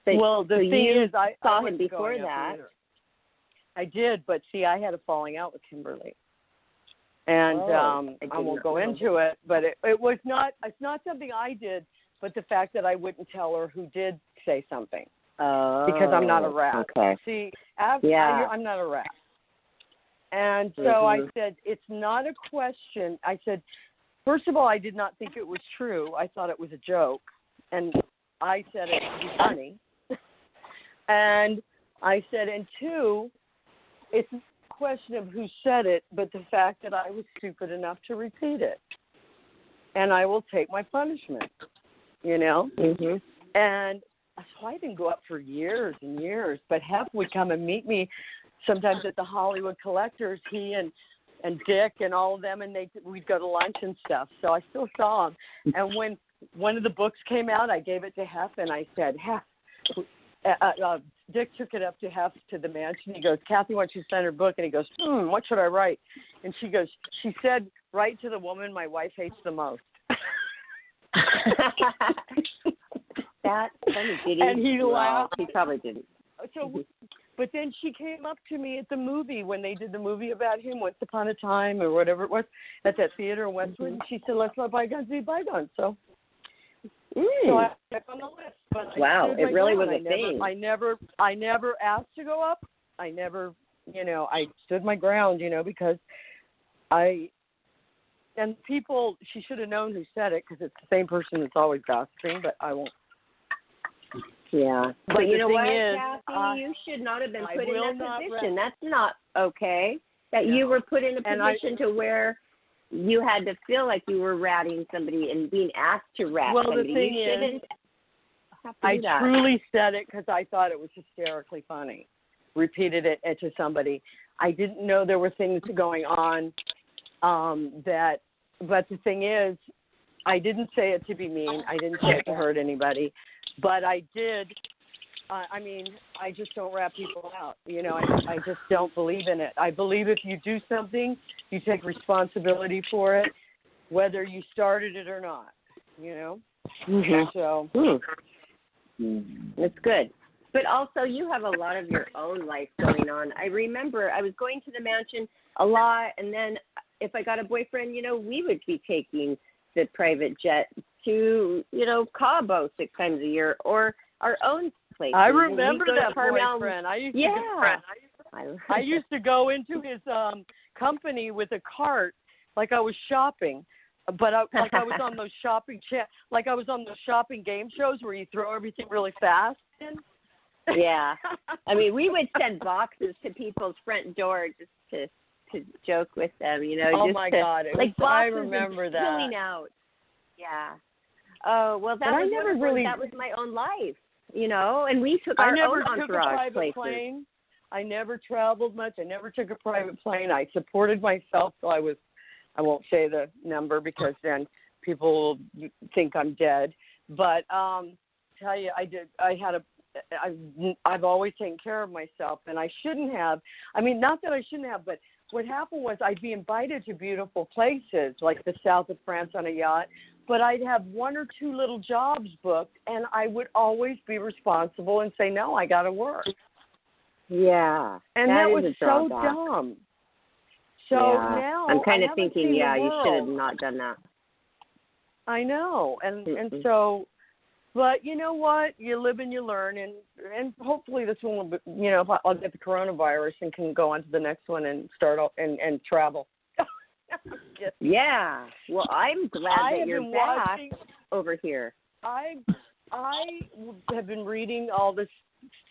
But, well, the thing is, I saw him before that. I did, but see, I had a falling out with Kimberly, and I won't go into it. But it was not. It's not something I did, but the fact that I wouldn't tell her who did say something. Because I'm not a rat. Okay. See, I'm not a rat. And so I said, it's not a question. I said, first of all, I did not think it was true. I thought it was a joke. And I said it to be funny. And I said, and two, it's not a question of who said it, but the fact that I was stupid enough to repeat it. And I will take my punishment, you know? And so I didn't go up for years and years, but Hef would come and meet me sometimes at the Hollywood Collectors, he and Dick and all of them, and we'd go to lunch and stuff. So I still saw him. And when one of the books came out, I gave it to Hef, and I said, "Hef," Dick took it up to Hef to the mansion. He goes, "Kathy wants you to send her book." And he goes, "What should I write?" And she goes, "She said, write to the woman my wife hates the most." That's funny. Did he? And he laughed. He probably didn't. So, but then she came up to me at the movie when they did the movie about him, Once Upon a Time or whatever it was, at that theater in Westwood. And she said, "Let's let bygones be bygones." So I check on the list. But wow, it really was a thing. I never asked to go up. I never, I stood my ground, because and people, she should have known who said it because it's the same person that's always gossiping, but I won't. Yeah. But you know what, is, Kathy? You should not have been put in that position. That's not okay. That you were put in a position to where you had to feel like you were ratting somebody and being asked to rat somebody. The thing you shouldn't is, have to do that. I truly said it because I thought it was hysterically funny. Repeated it to somebody. I didn't know there were things going on but the thing is, I didn't say it to be mean. I didn't say it to hurt anybody. But I did. I just don't rat people out. I just don't believe in it. I believe if you do something, you take responsibility for it, whether you started it or not. Mm-hmm. So it's good. But also, you have a lot of your own life going on. I remember I was going to the mansion a lot, and then if I got a boyfriend, we would be taking the private jet to, Cabo 6 times a year or our own place. I remember that boyfriend. I used to go into his company with a cart like I was shopping, but I was on those shopping game shows where you throw everything really fast in. Yeah. We would send boxes to people's front door just to joke with them, Oh, just my to, God. I remember that. Filling out. Yeah. Oh, well, that was my own life, and we took our own entourage places. Plane. I never traveled much. I never took a private plane. I supported myself, so I won't say the number because then people will think I'm dead. But tell you, I've always taken care of myself, and I shouldn't have. Not that I shouldn't have, but what happened was I'd be invited to beautiful places like the south of France on a yacht, but I'd have one or two little jobs booked, and I would always be responsible and say, no, I got to work. Yeah. And that was so dumb. So now I'm kind of thinking, you should have not done that. I know. And so, but you know what? You live and you learn, and hopefully this one will be, I'll get the coronavirus and can go on to the next one and start off and travel. Yeah. Well, I'm glad that you're back over here. I have been reading all this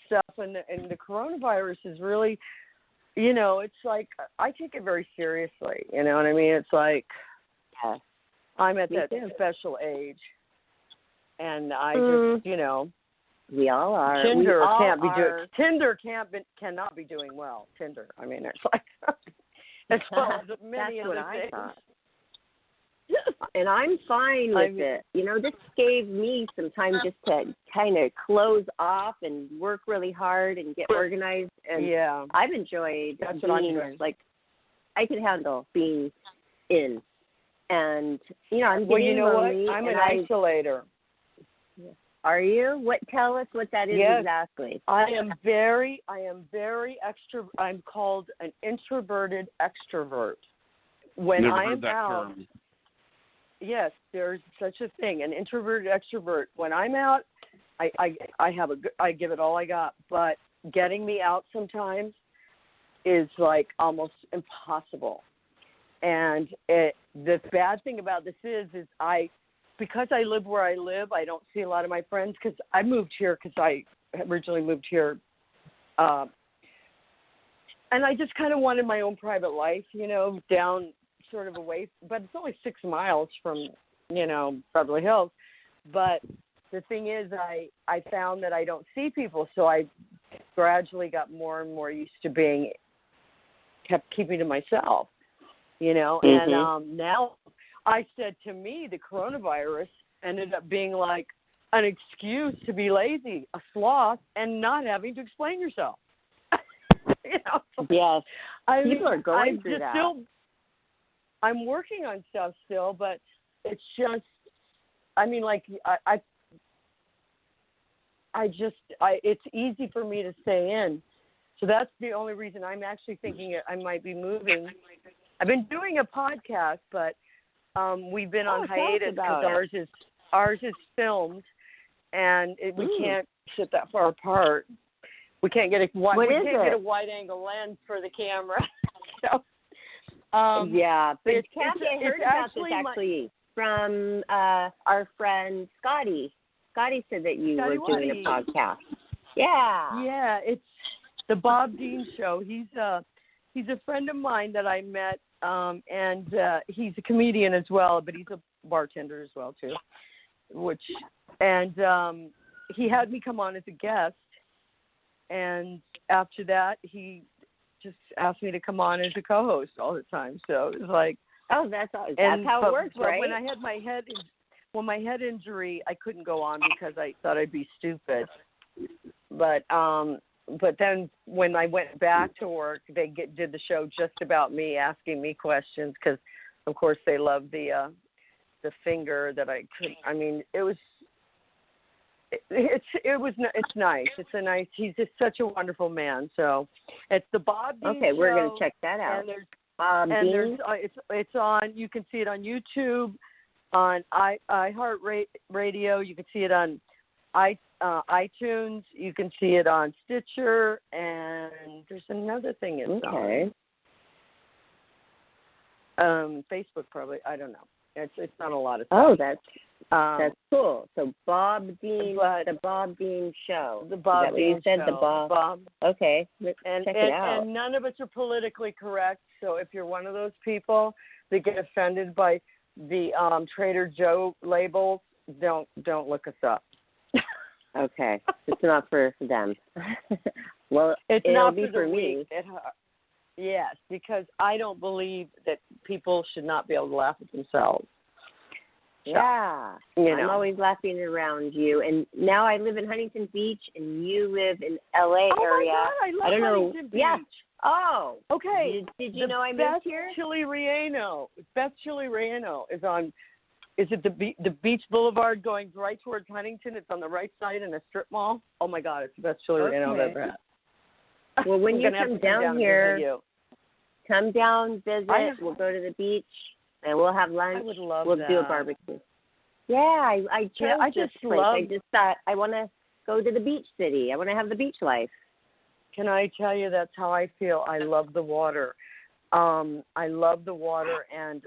stuff, and the coronavirus is really, it's like I take it very seriously. You know what I mean? It's like I'm at that special age, and I just, we all are. Tinder cannot be doing well. Tinder. It's like as well as many other things. And I'm fine with it. This gave me some time just to kind of close off and work really hard and get organized. And I've enjoyed being, I can handle being in. And, I'm getting lonely. What? I'm an isolator. Are you? Tell us what that is exactly. I am very extra. I'm called an introverted extrovert. When Never I heard am that out, term. yes, there's such a thing, an introverted extrovert. When I'm out, I give it all I got. But getting me out sometimes is like almost impossible. And the bad thing about this is because I live where I live, I don't see a lot of my friends because I moved here because I originally moved here. And I just kind of wanted my own private life, down sort of away. But it's only 6 miles from, Beverly Hills. But the thing is, I found that I don't see people. So I gradually got more and more used to kept keeping to myself, Mm-hmm. And now I said to me, the coronavirus ended up being like an excuse to be lazy, a sloth, and not having to explain yourself. Yes. People are going through that. I'm working on stuff still, but it's just, it's easy for me to stay in. So that's the only reason I'm actually thinking I might be moving. I've been doing a podcast, but we've been on hiatus because ours is filmed, and we can't sit that far apart. We can't get a wide angle lens for the camera. So, yeah, but it's, Kathy, it's, I heard about this actually from our friend Scotty. Scotty said that you were doing a podcast. Yeah. Yeah, it's the Bob Dean Show. He's a friend of mine that I met, and he's a comedian as well, but he's a bartender as well too. He had me come on as a guest, and after that, he just asked me to come on as a co-host all the time. So it was like, oh, that's how it works, right? When I had my head injury, I couldn't go on because I thought I'd be stupid. But then when I went back to work, they did the show just about me, asking me questions because, of course, they love the finger that I couldn't. I mean, it's nice. He's just such a wonderful man. So it's the Bob Dean Okay, Show, we're going to check that out. It's on. You can see it on YouTube, on iHeartRadio. You can see it on iTunes. You can see it on Stitcher, and there's another thing it's on. Facebook probably. I don't know. It's not a lot of stuff. Oh, that's cool. So Bob Dean, the Bob Dean Show. The Bob Dean Show. The Bob. Okay, check it out. And none of us are politically correct. So if you're one of those people that get offended by the Trader Joe labels, don't look us up. Okay, it's not for them. Well, it'll not be for me. Yes, because I don't believe that people should not be able to laugh at themselves. Yeah, I'm always laughing around you. And now I live in Huntington Beach, and you live in L.A. area. Oh my God, I love Huntington Beach. Yeah. Oh, okay. Did you know I moved here? Beth Chili Relleno is on. Is it the Beach Boulevard going right towards Huntington? It's on the right side in a strip mall. Oh my God, it's the best chili Relleno I've ever had. Well, when you come down here, come down, visit. We'll go to the beach, and we'll have lunch. I would love we'll that. do a barbecue. Yeah, I chose this place. I just thought I want to go to the beach city. I want to have the beach life. Can I tell you that's how I feel? I love the water. I love the water, and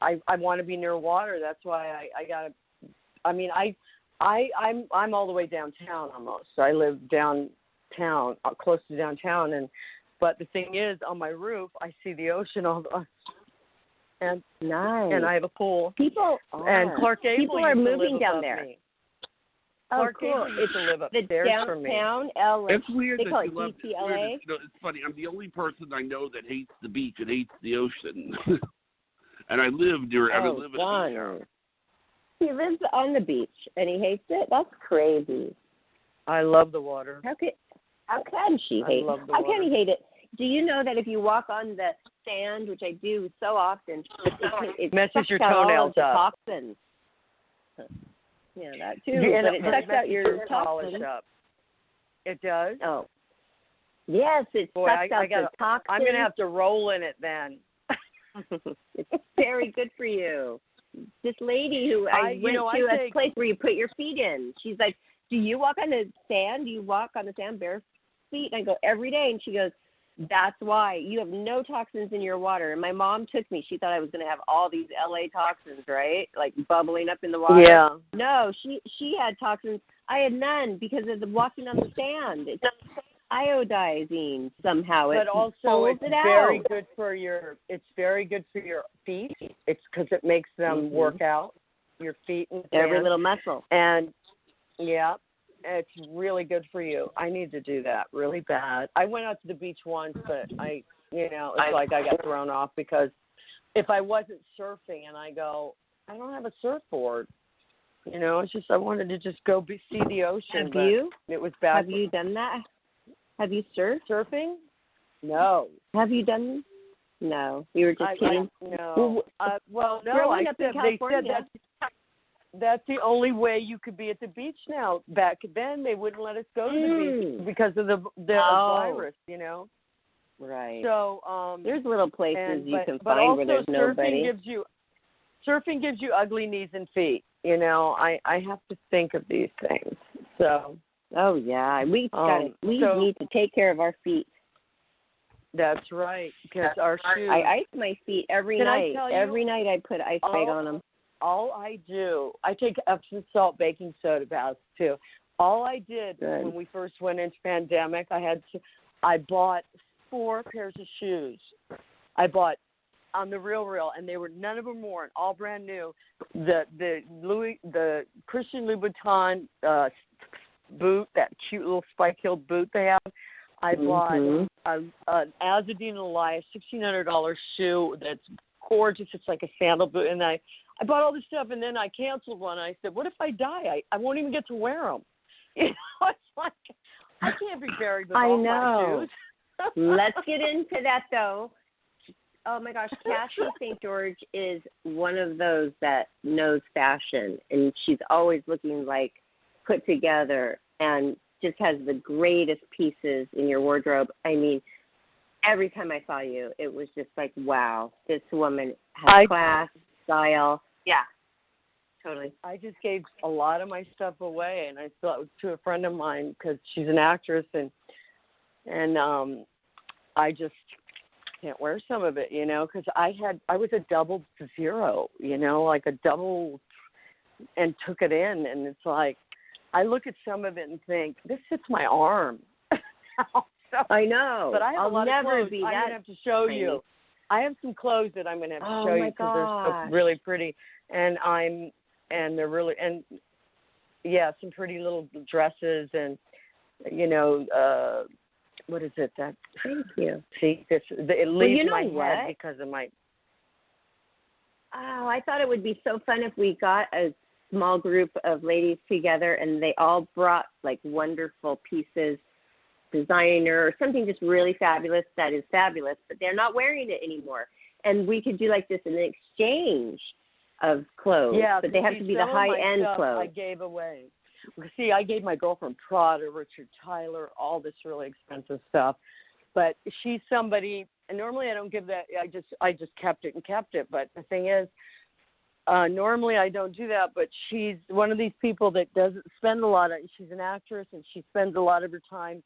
I want to be near water. That's why I got to. I mean, I'm all the way downtown almost. I live downtown, close to downtown, but the thing is, on my roof, I see the ocean all the. And nice. And I have a pool. People are moving down there. Me. Clark Gable used to live upstairs for me. Downtown LA. It's weird they that call you it love DTLA. it's funny. I'm the only person I know that hates the beach and hates the ocean. And I live near. I live in the beach. He lives on the beach and he hates it. That's crazy. I love the water. How can she hate it? How can he hate it? Do you know that if you walk on the sand, which I do so often, it messes your toenails up. Toxins. Yeah, that too. But it sucks out your toxins. Up. It does? Oh. Yes, it sucks out the toxins. I'm going to have to roll in it then. It's very good for you. This lady who I went to a place where you put your feet in, she's like, do you walk on the sand? Do you walk on the sand bare feet? And I go, every day. And she goes, that's why. You have no toxins in your water. And my mom took me. She thought I was going to have all these LA toxins, right? Like bubbling up in the water. Yeah. No, she had toxins. I had none because of the walking on the sand. It's iodizing somehow. But also it's very good for your feet. It's because it makes them work out, your feet and every little muscle. And yeah, it's really good for you. I need to do that really bad. I went out to the beach once, but it's like I got thrown off because if I wasn't surfing and I go, I don't have a surfboard. It's just I wanted to just go see the ocean. Have you? It was bad. Have you done that? Have you surfed? Surfing? No. Have you done? No. You were just kidding? No. No. They said that's the only way you could be at the beach now. Back then, they wouldn't let us go to the beach because of the virus, Right. So there's little places you can find where there's nobody. Surfing gives you ugly knees and feet. You know, I have to think of these things. So. Oh yeah, we need to take care of our feet. That's right, because our shoes. I ice my feet every night. Every night I put ice bag on them. All I do, I take Epsom salt baking soda baths too. All I did when we first went into pandemic, I bought 4 pairs of shoes. I bought on the real, and they were none of them worn, all brand new. The Christian Louboutin boot, that cute little spike-heeled boot they have. I bought an Azadine Elias $1,600 shoe that's gorgeous. It's like a sandal boot, and I bought all this stuff, and then I canceled one. I said, "What if I die? I won't even get to wear them." You know, it's like I can't be buried with all my shoes. Let's get into that though. Oh my gosh, Cassie St. George is one of those that knows fashion, and she's always looking like put together and just has the greatest pieces in your wardrobe. I mean, every time I saw you, it was just like, wow, this woman has class, style. Yeah, totally. I just gave a lot of my stuff away, and I thought to a friend of mine because she's an actress, and I just can't wear some of it, you know, because I was a double zero, you know, like a double, and took it in, and it's like, I look at some of it and think, this fits my arm. So, I know. But I have I'll a lot never of clothes be that I'm going to have to show tiny. you. I have some clothes that I'm going to have to show you because they're so really pretty. And they're really, and yeah, some pretty little dresses and, you know, what is it? That, thank you. See, it leaves my what? head because of my. Oh, I thought it would be so fun if we got a small group of ladies together and they all brought like wonderful pieces, designer or something just really fabulous that is fabulous, but they're not wearing it anymore. And we could do like this in exchange of clothes, but they have to be the high-end clothes. I gave away. See, I gave my girlfriend Prada, Richard Tyler, all this really expensive stuff. But she's somebody, and normally I don't give that. I just kept it. But the thing is, normally I don't do that. But she's one of these people that doesn't spend a lot of. She's an actress, and she spends a lot of her time.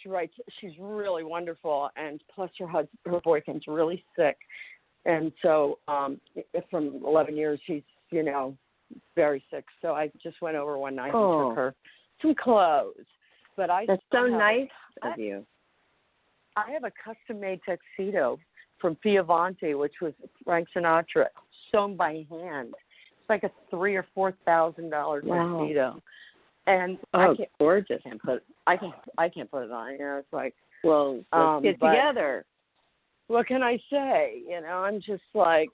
She writes. She's really wonderful, and plus her boyfriend's really sick, and so from 11 years she's very sick. So I just went over one night and took her some clothes. But that's so nice of you. I have a custom-made tuxedo from Fiovanti, which was Frank Sinatra, sewn by hand. It's like a $3,000 or $4,000 tuxedo, and gorgeous! I can't put it on. You know, it's like, well, let's get together. What can I say? You know, I'm just like,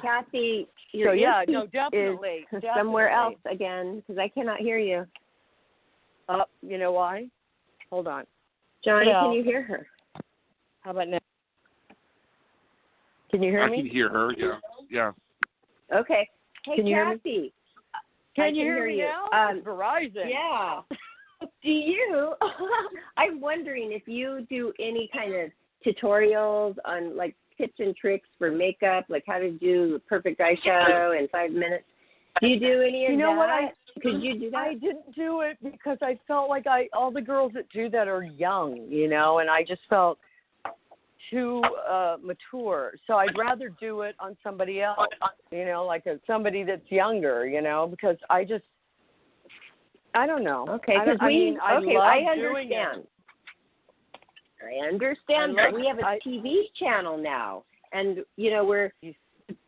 Kathy. Definitely somewhere else again because I cannot hear you. You know why? Hold on, Johnny. Can you hear her? How about now? Can you hear me? I can hear her. Yeah. Okay. Hey, can you Kathy. Hear me? Can you hear me now? Verizon. Yeah. Do you? I'm wondering if you do any kind of tutorials on like tips and tricks for makeup, like how to do the perfect eyeshadow in 5 minutes. Do you do any of that? You know what? Could you do that? I didn't do it because I felt like all the girls that do that are young, you know, and I just felt too mature. So I'd rather do it on somebody else, you know, like somebody that's younger, you know, because I don't know. Okay, because I understand. I understand, but we have a TV channel now, and we're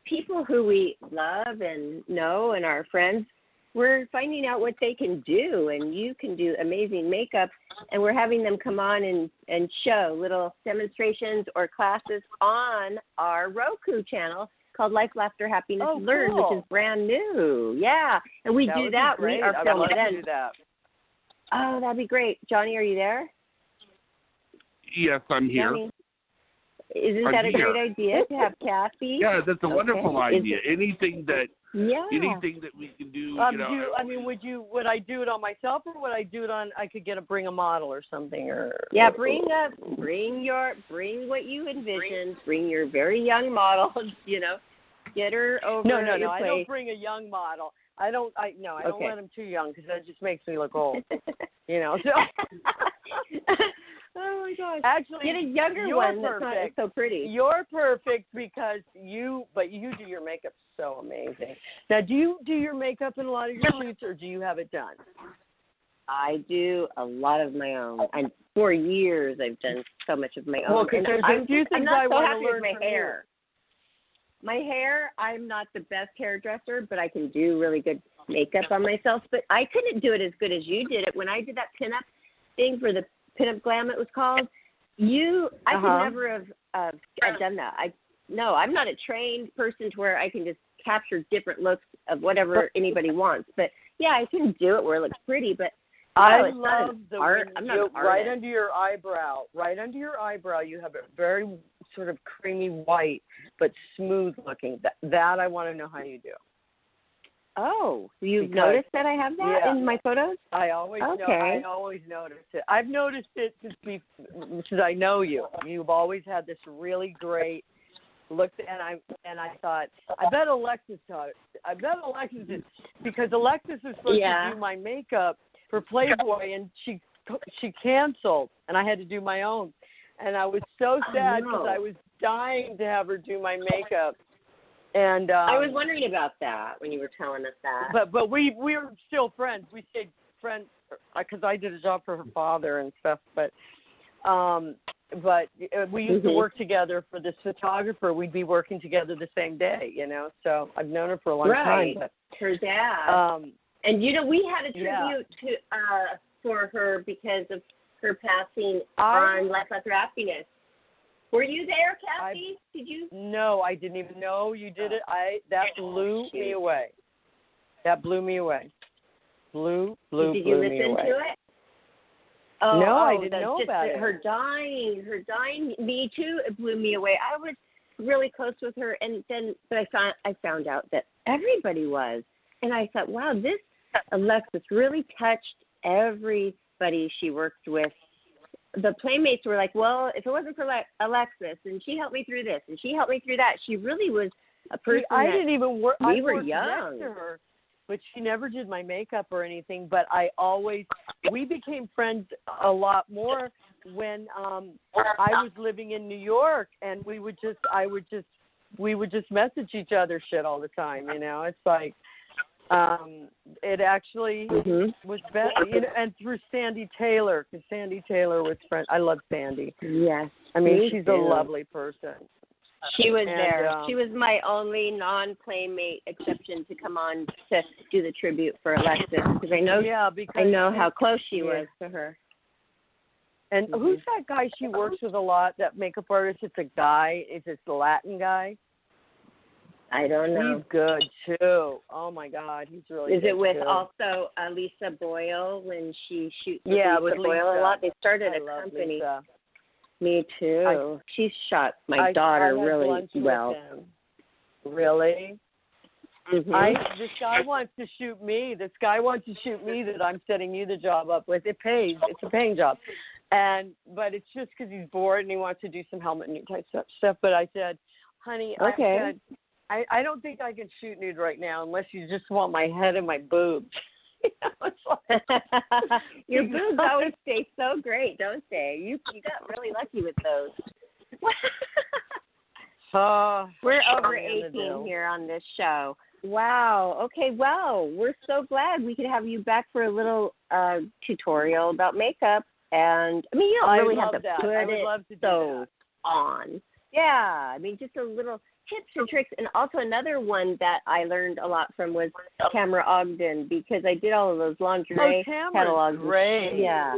people who we love and know and our friends. We're finding out what they can do, and you can do amazing makeup, and we're having them come on and show little demonstrations or classes on our Roku channel called Life, Laughter, Happiness, Learn, which is brand new. Yeah, and we do that. We are filming it. Oh, that'd be great. Johnny, are you there? Yes, I'm here. Johnny, isn't that a great idea to have Kathy? Yeah, that's a wonderful idea. Anything that we can do. Would I do it on myself, or would I do it on? I could bring a model or something, or bring what you envisioned. Bring your very young model. Get her over. No. I don't bring a young model. I don't let him too young because that just makes me look old. So. Oh my gosh! Actually, get a younger one that's not so pretty. You're perfect because you do your makeup so amazing. Now, do you do your makeup in a lot of your shoots, or do you have it done? I do a lot of my own, and for years I've done so much of my own. Well, because there's a few things I want to learn from my hair. My hair, I'm not the best hairdresser, but I can do really good makeup on myself. But I couldn't do it as good as you did it. When I did that pinup thing for the pinup glam, it was called. I could never have done that. I'm not a trained person to where I can just capture different looks of whatever anybody wants. But yeah, I can do it where it looks pretty. But I love the art. I'm not an artist. Right under your eyebrow, you have a very sort of creamy white, but smooth looking. That I want to know how you do. Oh, you've noticed that I have that in my photos? I always notice it. I've noticed it since I know you. You've always had this really great look, and I thought, I bet Alexis did, because Alexis was supposed to do my makeup for Playboy, and she canceled, and I had to do my own, and I was so sad because I was dying to have her do my makeup. And I was wondering about that when you were telling us that. But we were still friends. We stayed friends because I did a job for her father and stuff. But we used to work together for this photographer. We'd be working together the same day, So I've known her for a long time. But, her dad. And we had a tribute to for her because of her passing on Life After Happiness. Were you there, Kathy? Did you? No, I didn't even know you did it. That blew me away. That blew me away. Did you listen to it? No, I didn't know about it. Her dying, me too, it blew me away. I was really close with her, but I found out that everybody was. And I thought, wow, this Alexis really touched everybody she worked with. The playmates were like, well, if it wasn't for Alexis, and she helped me through this, and she helped me through that, she really was a person didn't even work. We were young. Next to her, but she never did my makeup or anything. But we became friends a lot more when I was living in New York, and we would just message each other shit all the time. It's like. It actually was better, and through Sandy Taylor, because Sandy Taylor was friend. I love Sandy. Yes, I mean she's a lovely person. She was there. She was my only non-playmate exception to come on to do the tribute for Alexis, because I know how close she was to her. And who's that guy she works with a lot? That makeup artist? It's a guy. It's this Latin guy. I don't know. He's good too. Oh my God, he's really good. Is it with too. also Lisa Boyle when she shoots with Lisa Boyle a lot? They started a company. Lisa. Me too. She shot my daughter really well. Really? Mm-hmm. This guy wants to shoot me. That I'm setting you the job up with. It pays. It's a paying job. But it's just because he's bored and he wants to do some helmet nude type stuff. But I said, honey, I don't think I can shoot nude right now unless you just want my head and my boobs. Your boobs always stay so great, don't they? You got really lucky with those. We're over 18 here on this show. Wow. Okay, well, we're so glad we could have you back for a little tutorial about makeup. And, I mean, you don't really have to put it on. Yeah, I mean, just a little tips and tricks. And also another one that I learned a lot from was Tamara Ogden, because I did all of those lingerie catalogs. Great. Yeah.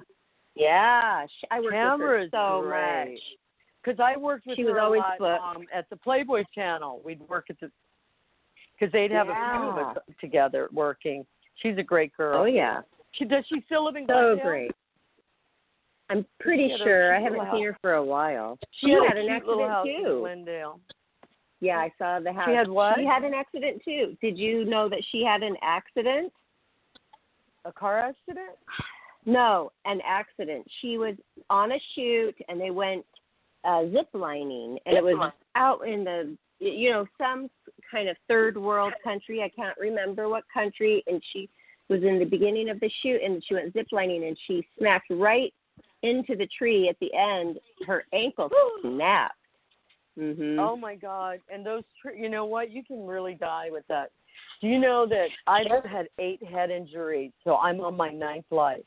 I worked with her so much. Because I worked with her always a lot at the Playboy channel. We'd work at because they'd have a few of us together working. She's a great girl. Oh, yeah. Does she still live in Glendale? So great. I'm pretty sure. I haven't seen her for a while. She had an accident too. Glendale. Yeah, I saw the house. She had what? She had an accident too. Did you know that she had an accident? A car accident? No, an accident. She was on a shoot and they went zip lining, and it was out in the, some kind of third world country. I can't remember what country. And she was in the beginning of the shoot, and she went ziplining, and she smacked right into the tree at the end. Her ankle snapped. Mm-hmm. Oh, my God. And those, you know what? You can really die with that. Do you know that I've had 8 head injuries, so I'm on my 9th life?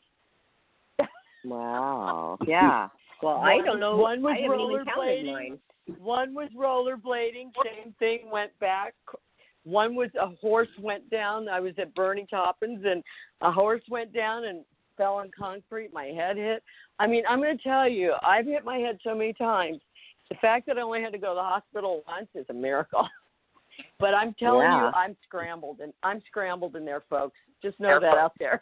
Wow. Yeah. Well, I don't know. One was I haven't even counted mine. One was rollerblading. Same thing, went back. One was a horse went down. I was at Bernie Toppins, and a horse went down and fell on concrete. My head hit. I mean, I'm going to tell you, I've hit my head so many times. The fact that I only had to go to the hospital once is a miracle. But I'm telling you, I'm scrambled in there, folks. Just know that out there.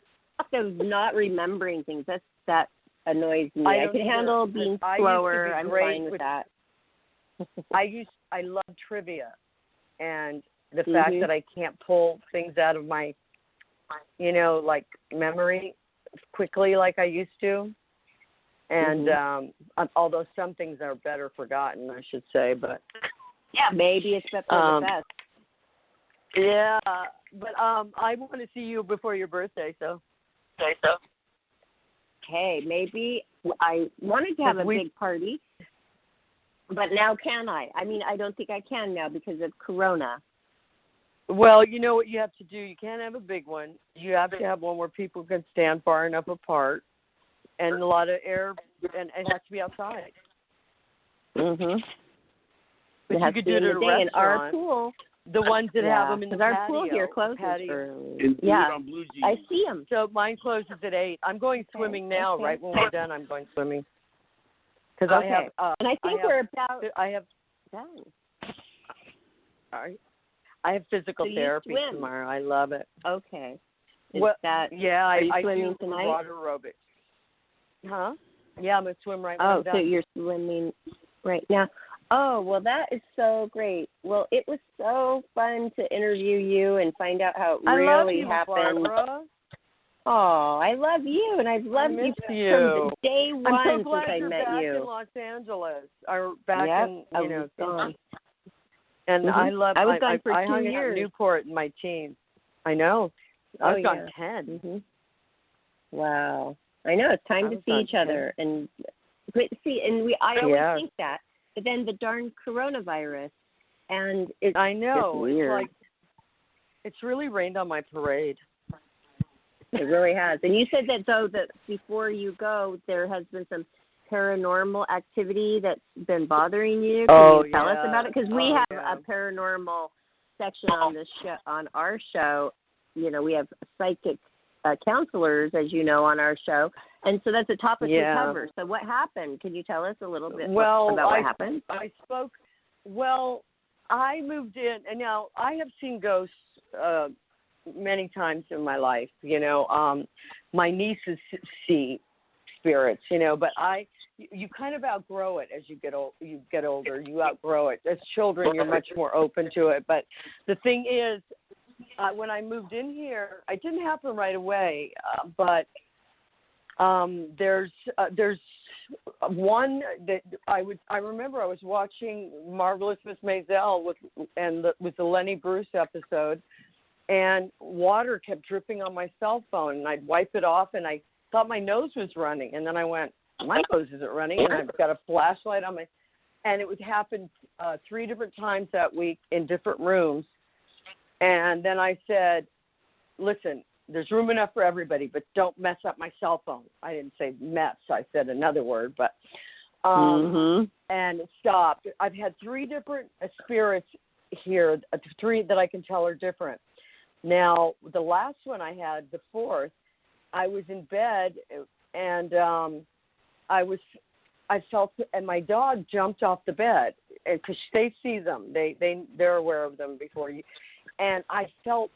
So not remembering things, that annoys me. I can handle being slower. I'm fine with that. I love trivia, and the fact that I can't pull things out of my, like memory quickly like I used to. And although some things are better forgotten, I should say, but yeah, maybe it's for the best. Yeah, but I want to see you before your birthday, so. Okay, maybe I wanted to have a big party, but now can I? I mean, I don't think I can now because of Corona. Well, you know what you have to do? You can't have a big one. You have to have one where people can stand far enough apart and a lot of air, and it has to be outside. Mhm. But you could do it at a restaurant. In our pool. The ones that have them in the patio. Our pool here closes early. On Blue Jeans. I see them. So mine closes at 8. I'm going swimming now. Okay. Right when we're done, I'm going swimming. Because I have. And I think we're about. I have done. Sorry. I have physical therapy tomorrow. I love it. Okay. Are you swimming do tonight? Water aerobics. Huh? Yeah, I'm going to swim right now. Oh, so you're swimming right now. Oh, well, that is so great. Well, it was so fun to interview you and find out how it really happened. Barbara. Oh, I love you, and I've loved you from day one I'm so glad since I you're met back you. in Los Angeles, or back in, gone. And I love. I was gone for 2 I hung years. out in Newport in my teens. I know. I was gone 10. Mm-hmm. Wow. I know. It's time to see each other and see. And I always think that. But then the darn coronavirus, and I know. It's weird. It's like it's really rained on my parade. It really has. And you said that before you go, there has been some paranormal activity that's been bothering you. Can you tell us about it? Because we have a paranormal section on this show, on our show. You know, we have psychic counselors, as you know, on our show. And so that's a topic we cover. So what happened? Can you tell us a little bit about what happened? I moved in, and now I have seen ghosts many times in my life. My nieces see spirits, but you kind of outgrow it as you get older. You outgrow it. As children, you're much more open to it. But the thing is, when I moved in here, it didn't happen right away, but there's one that I remember I was watching Marvelous Miss Maisel with the Lenny Bruce episode, and water kept dripping on my cell phone, and I'd wipe it off, and I thought my nose was running, and then I went, my nose isn't running, and I've got a flashlight on and it would happen 3 different times that week in different rooms. And then I said, listen, there's room enough for everybody, but don't mess up my cell phone. I didn't say mess. I said another word, but and it stopped. I've had 3 different spirits here, 3 that I can tell are different. Now, the last one I had, the 4th, I was in bed, and I felt, and my dog jumped off the bed because they see them. They're aware of them before you. And I felt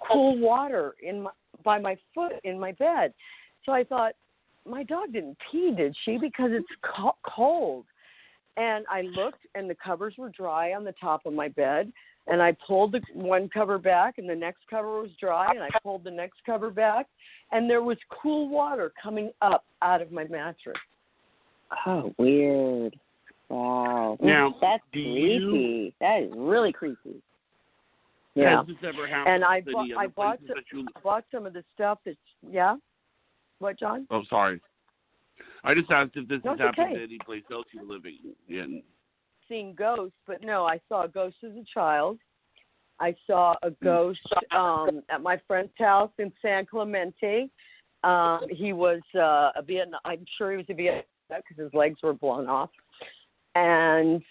cool water by my foot in my bed. So I thought, my dog didn't pee, did she? Because it's cold. And I looked, and the covers were dry on the top of my bed. And I pulled the one cover back, and the next cover was dry. And I pulled the next cover back, and there was cool water coming up out of my mattress. Oh, weird. Wow. Now, that's creepy. That is really creepy. Yeah. Has this ever happened? And I bought bought some of the stuff that's, yeah? What, John? Oh, sorry. I just asked if this has happened okay. to any place else you're living in. Seen ghosts, but no, I saw a ghost as a child. I saw a ghost at my friend's house in San Clemente. He was a Vietnam. I'm sure he was a Vietnam because his legs were blown off. And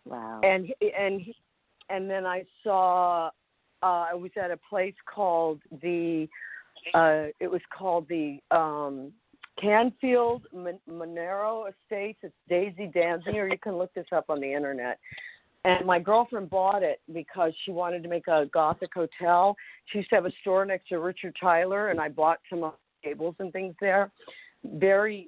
wow. And then I saw. I was at a place called the. It was called the Canfield Monero Estates. It's Daisy Danziger. You can look this up on the internet. And my girlfriend bought it because she wanted to make a Gothic hotel. She used to have a store next to Richard Tyler, and I bought some tables and things there. Very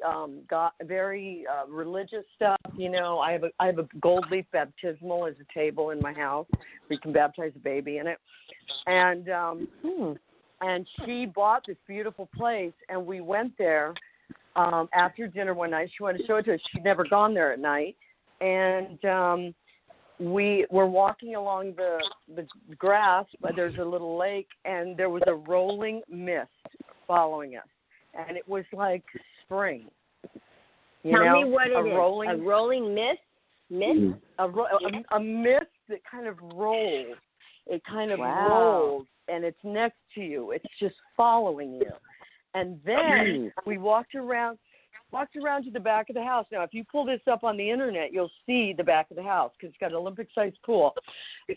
religious stuff. You know, I have a gold leaf baptismal as a table in my house. We can baptize a baby in it. And she bought this beautiful place, and we went there after dinner one night. She wanted to show it to us. She'd never gone there at night. And we were walking along the grass, but there's a little lake, and there was a rolling mist following us. And it was like spring. Tell me what it is. A rolling mist? Mist? A mist that kind of rolls. It kind of rolls, and it's next to you. It's just following you. And then we walked around to the back of the house. Now, if you pull this up on the internet, you'll see the back of the house because it's got an Olympic-sized pool.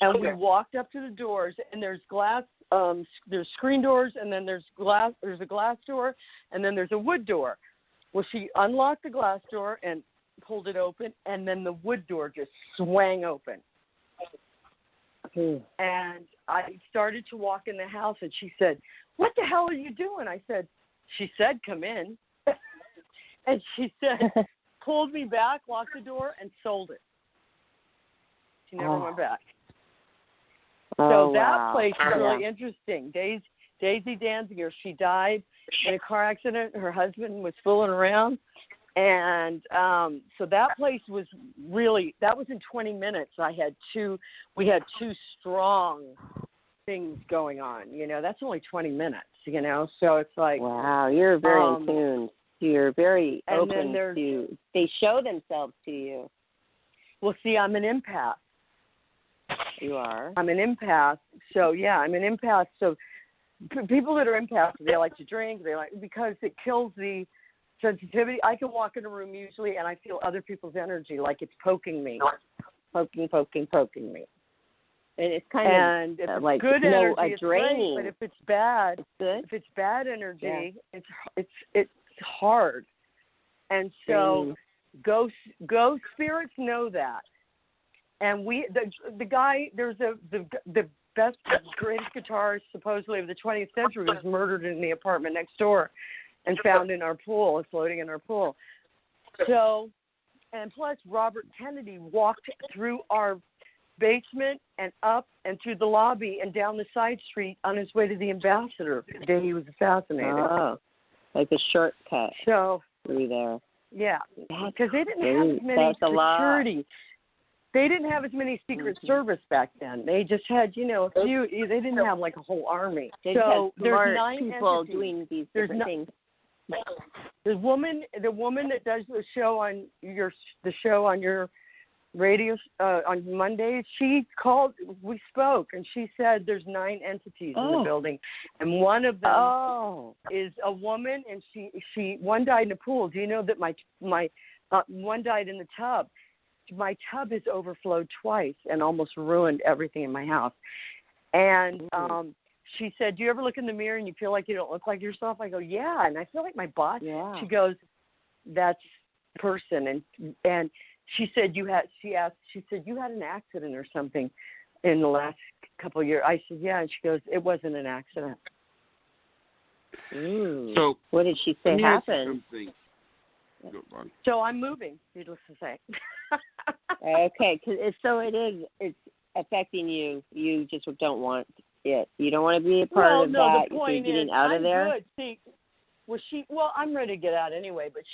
And we walked up to the doors, and there's glass. There's screen doors, and then there's glass. There's a glass door, and then there's a wood door. Well, she unlocked the glass door and pulled it open, and then the wood door just swang open. And I started to walk in the house, and she said, "What the hell are you doing?" She said, "Come in." And she said, pulled me back, locked the door, and sold it. She never went back. So that place is really interesting. Daisy Danziger, she died in a car accident. Her husband was fooling around. And so that place was really, that was in 20 minutes. We had two strong things going on. You know, that's only 20 minutes, you know. So it's like. Wow, you're very in tune. You're very open to, they show themselves to you. Well, see, I'm an empath. You are? I'm an empath. So, yeah, I'm an empath. So people that are empaths, they like to drink, because it kills the sensitivity. I can walk in a room usually and I feel other people's energy like it's poking me. Poking me. And it's kind of if it's like good energy, it's draining. Great, but if it's bad, energy, it's hard. And so ghost spirits know that. And the guy, there's the best, greatest guitarist supposedly of the 20th century was murdered in the apartment next door and found in our pool, floating in our pool. So, and plus Robert Kennedy walked through our basement and up and through the lobby and down the side street on his way to the Ambassador the day he was assassinated. Oh, like a shortcut. So through there. Yeah, because they didn't have as many security. They didn't have as many Secret Service back then. They just had, a few. They didn't have like a whole army. So there's 9 people entities. doing these different things. The woman that does the show on your radio on Mondays, she called. We spoke, and she said there's 9 entities in the building, and one of them is a woman, and one died in a pool. Do you know that my one died in the tub? My tub has overflowed twice and almost ruined everything in my house. And she said, "Do you ever look in the mirror and you feel like you don't look like yourself?" I go, "Yeah," and I feel like my body. Yeah. She goes, "That's the person." And she said, "You had an accident or something in the last couple of years." I said, "Yeah," and she goes, "It wasn't an accident." So what did she say happened? So I'm moving, needless to say. Okay, so it's affecting you. You just don't want it. You don't want to be a part of that. The point you're getting is, out of there. Good. See, I'm ready to get out anyway. But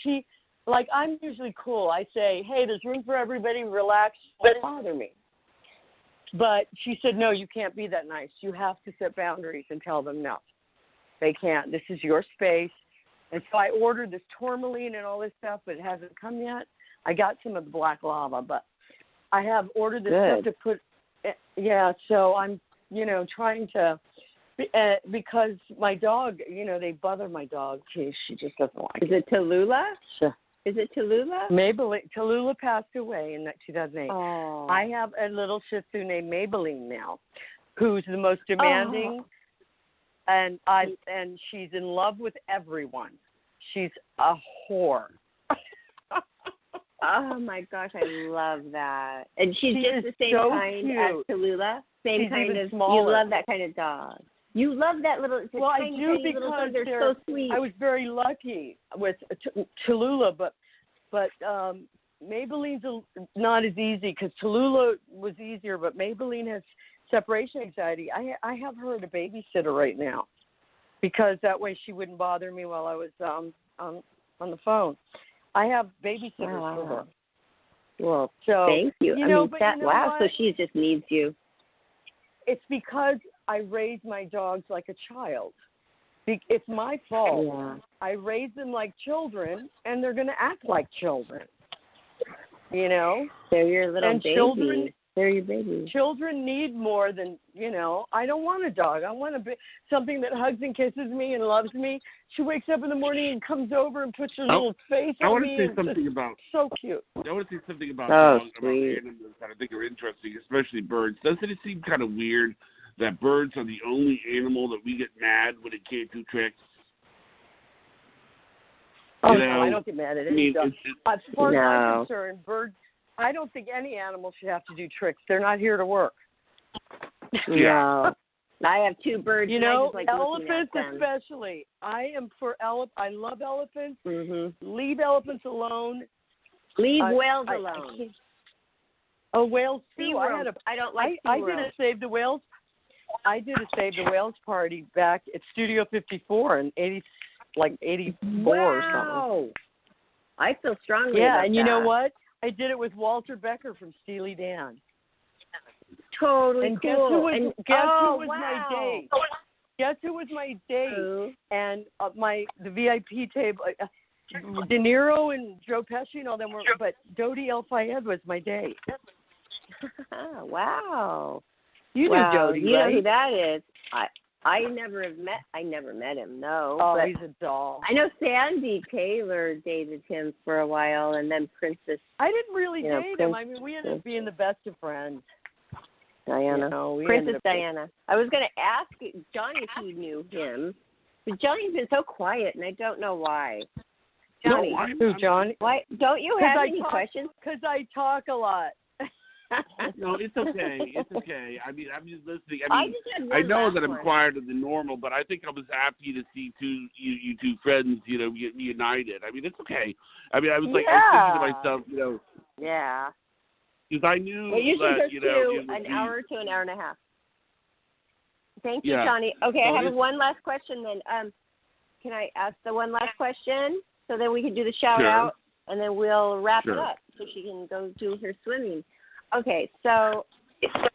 I'm usually cool. I say, "Hey, there's room for everybody. Relax. Don't bother me." But she said, no, you can't be that nice. You have to set boundaries and tell them no. They can't. This is your space. And so I ordered this tourmaline and all this stuff, but it hasn't come yet. I got some of the black lava, but I have ordered this stuff to put. Yeah, so I'm, trying to, because my dog, they bother my dog. She just doesn't like it. Is it Tallulah? Sure. Is it Tallulah? Maybelline. Tallulah passed away in 2008. Oh. I have a little Shih Tzu named Maybelline now, who's the most demanding, and she's in love with everyone. She's a whore. Oh my gosh, I love that. And she's just the same so kind cute. as Tallulah. Same she's kind of. Smaller. You love that kind of dog. You love that little. Well, tiny, I do tiny because little dogs. They're so sweet. I was very lucky with Tallulah, but Maybelline's not as easy because Tallulah was easier, but Maybelline has separation anxiety. I have her at a babysitter right now because that way she wouldn't bother me while I was on the phone. I have babysitters for her. Well, so, thank you. Wow, so she just needs you. It's because I raise my dogs like a child. It's my fault. Yeah. I raise them like children, and they're going to act like children. They're your little babies. They're your babies. Children need more than, I don't want a dog. I want something that hugs and kisses me and loves me. She wakes up in the morning and comes over and puts her little face on me. I want to say something about. So cute. I want to say something about dogs, about animals that I think are interesting, especially birds. Doesn't it seem kind of weird that birds are the only animal that we get mad when it can't do tricks? Oh, no, I don't get mad at any dog. As far as I'm concerned, birds, I don't think any animal should have to do tricks. They're not here to work. Yeah. I have two birds. Elephants especially. I am for I love elephants. Mm-hmm. Leave elephants alone. Leave whales alone. Whales too. I don't like. I did a Save the Whales. I did a Save the Whales party back at Studio 54 in 84 or something. I feel strongly about that. Yeah, and you know what? I did it with Walter Becker from Steely Dan. Totally and cool. Guess who was my date? Guess who was my date? Who? And the VIP table, De Niro and Joe Pesci and all them were, but Dodi El Fayed was my date. Wow. You knew Dodi, you right? know who that is. I never met him, no. Oh, but he's a doll. I know Sandy Taylor dated him for a while, and then Princess. I didn't really date him. I mean, we ended up being the best of friends. Diana. Princess Diana. I was going to ask Johnny if he knew him, but Johnny's been so quiet, and I don't know why. Johnny. Who, Johnny? Why don't you have any questions? Because I talk a lot. No, it's okay. It's okay. I mean, I'm just listening. I know that I'm quieter than normal, but I think I was happy to see you two friends, get reunited. I mean, it's okay. I mean, I was like, I was thinking to myself, Yeah. Because I knew well, usually that, goes to an hour to an hour and a half. Thank you, Johnny. Okay, I have one last question then. Can I ask the one last question so then we can do the shout out and then we'll wrap it up so she can go do her swimming. Okay, so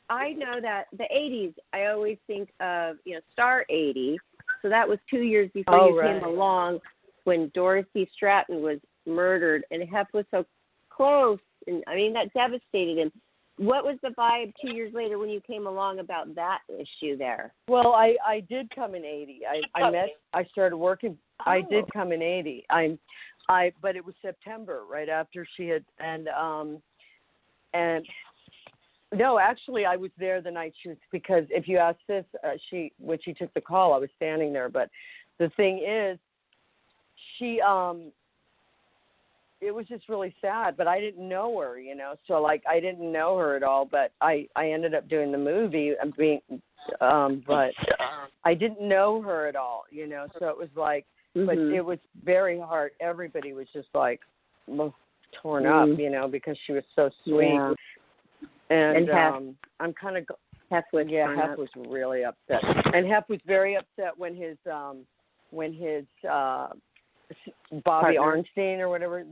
I know that the 80s, I always think of, Star 80. So that was 2 years before you came along when Dorothy Stratton was murdered and Hep was so close. And I mean, that devastated him. What was the vibe 2 years later when you came along about that issue there? Well, I did come in 80. I started working. Oh. I did come in 80. But it was September, right after she had, and no, actually, I was there the night she was, because if you ask this, when she took the call, I was standing there. But the thing is, it was just really sad, but I didn't know her, so I didn't know her at all, but I ended up doing the movie and but I didn't know her at all, so it was like, but it was very hard. Everybody was just torn up, because she was so sweet. Yeah. And I'm kind of, Hep was really upset. And Hep was very upset when his Bobby Arnstein or whatever,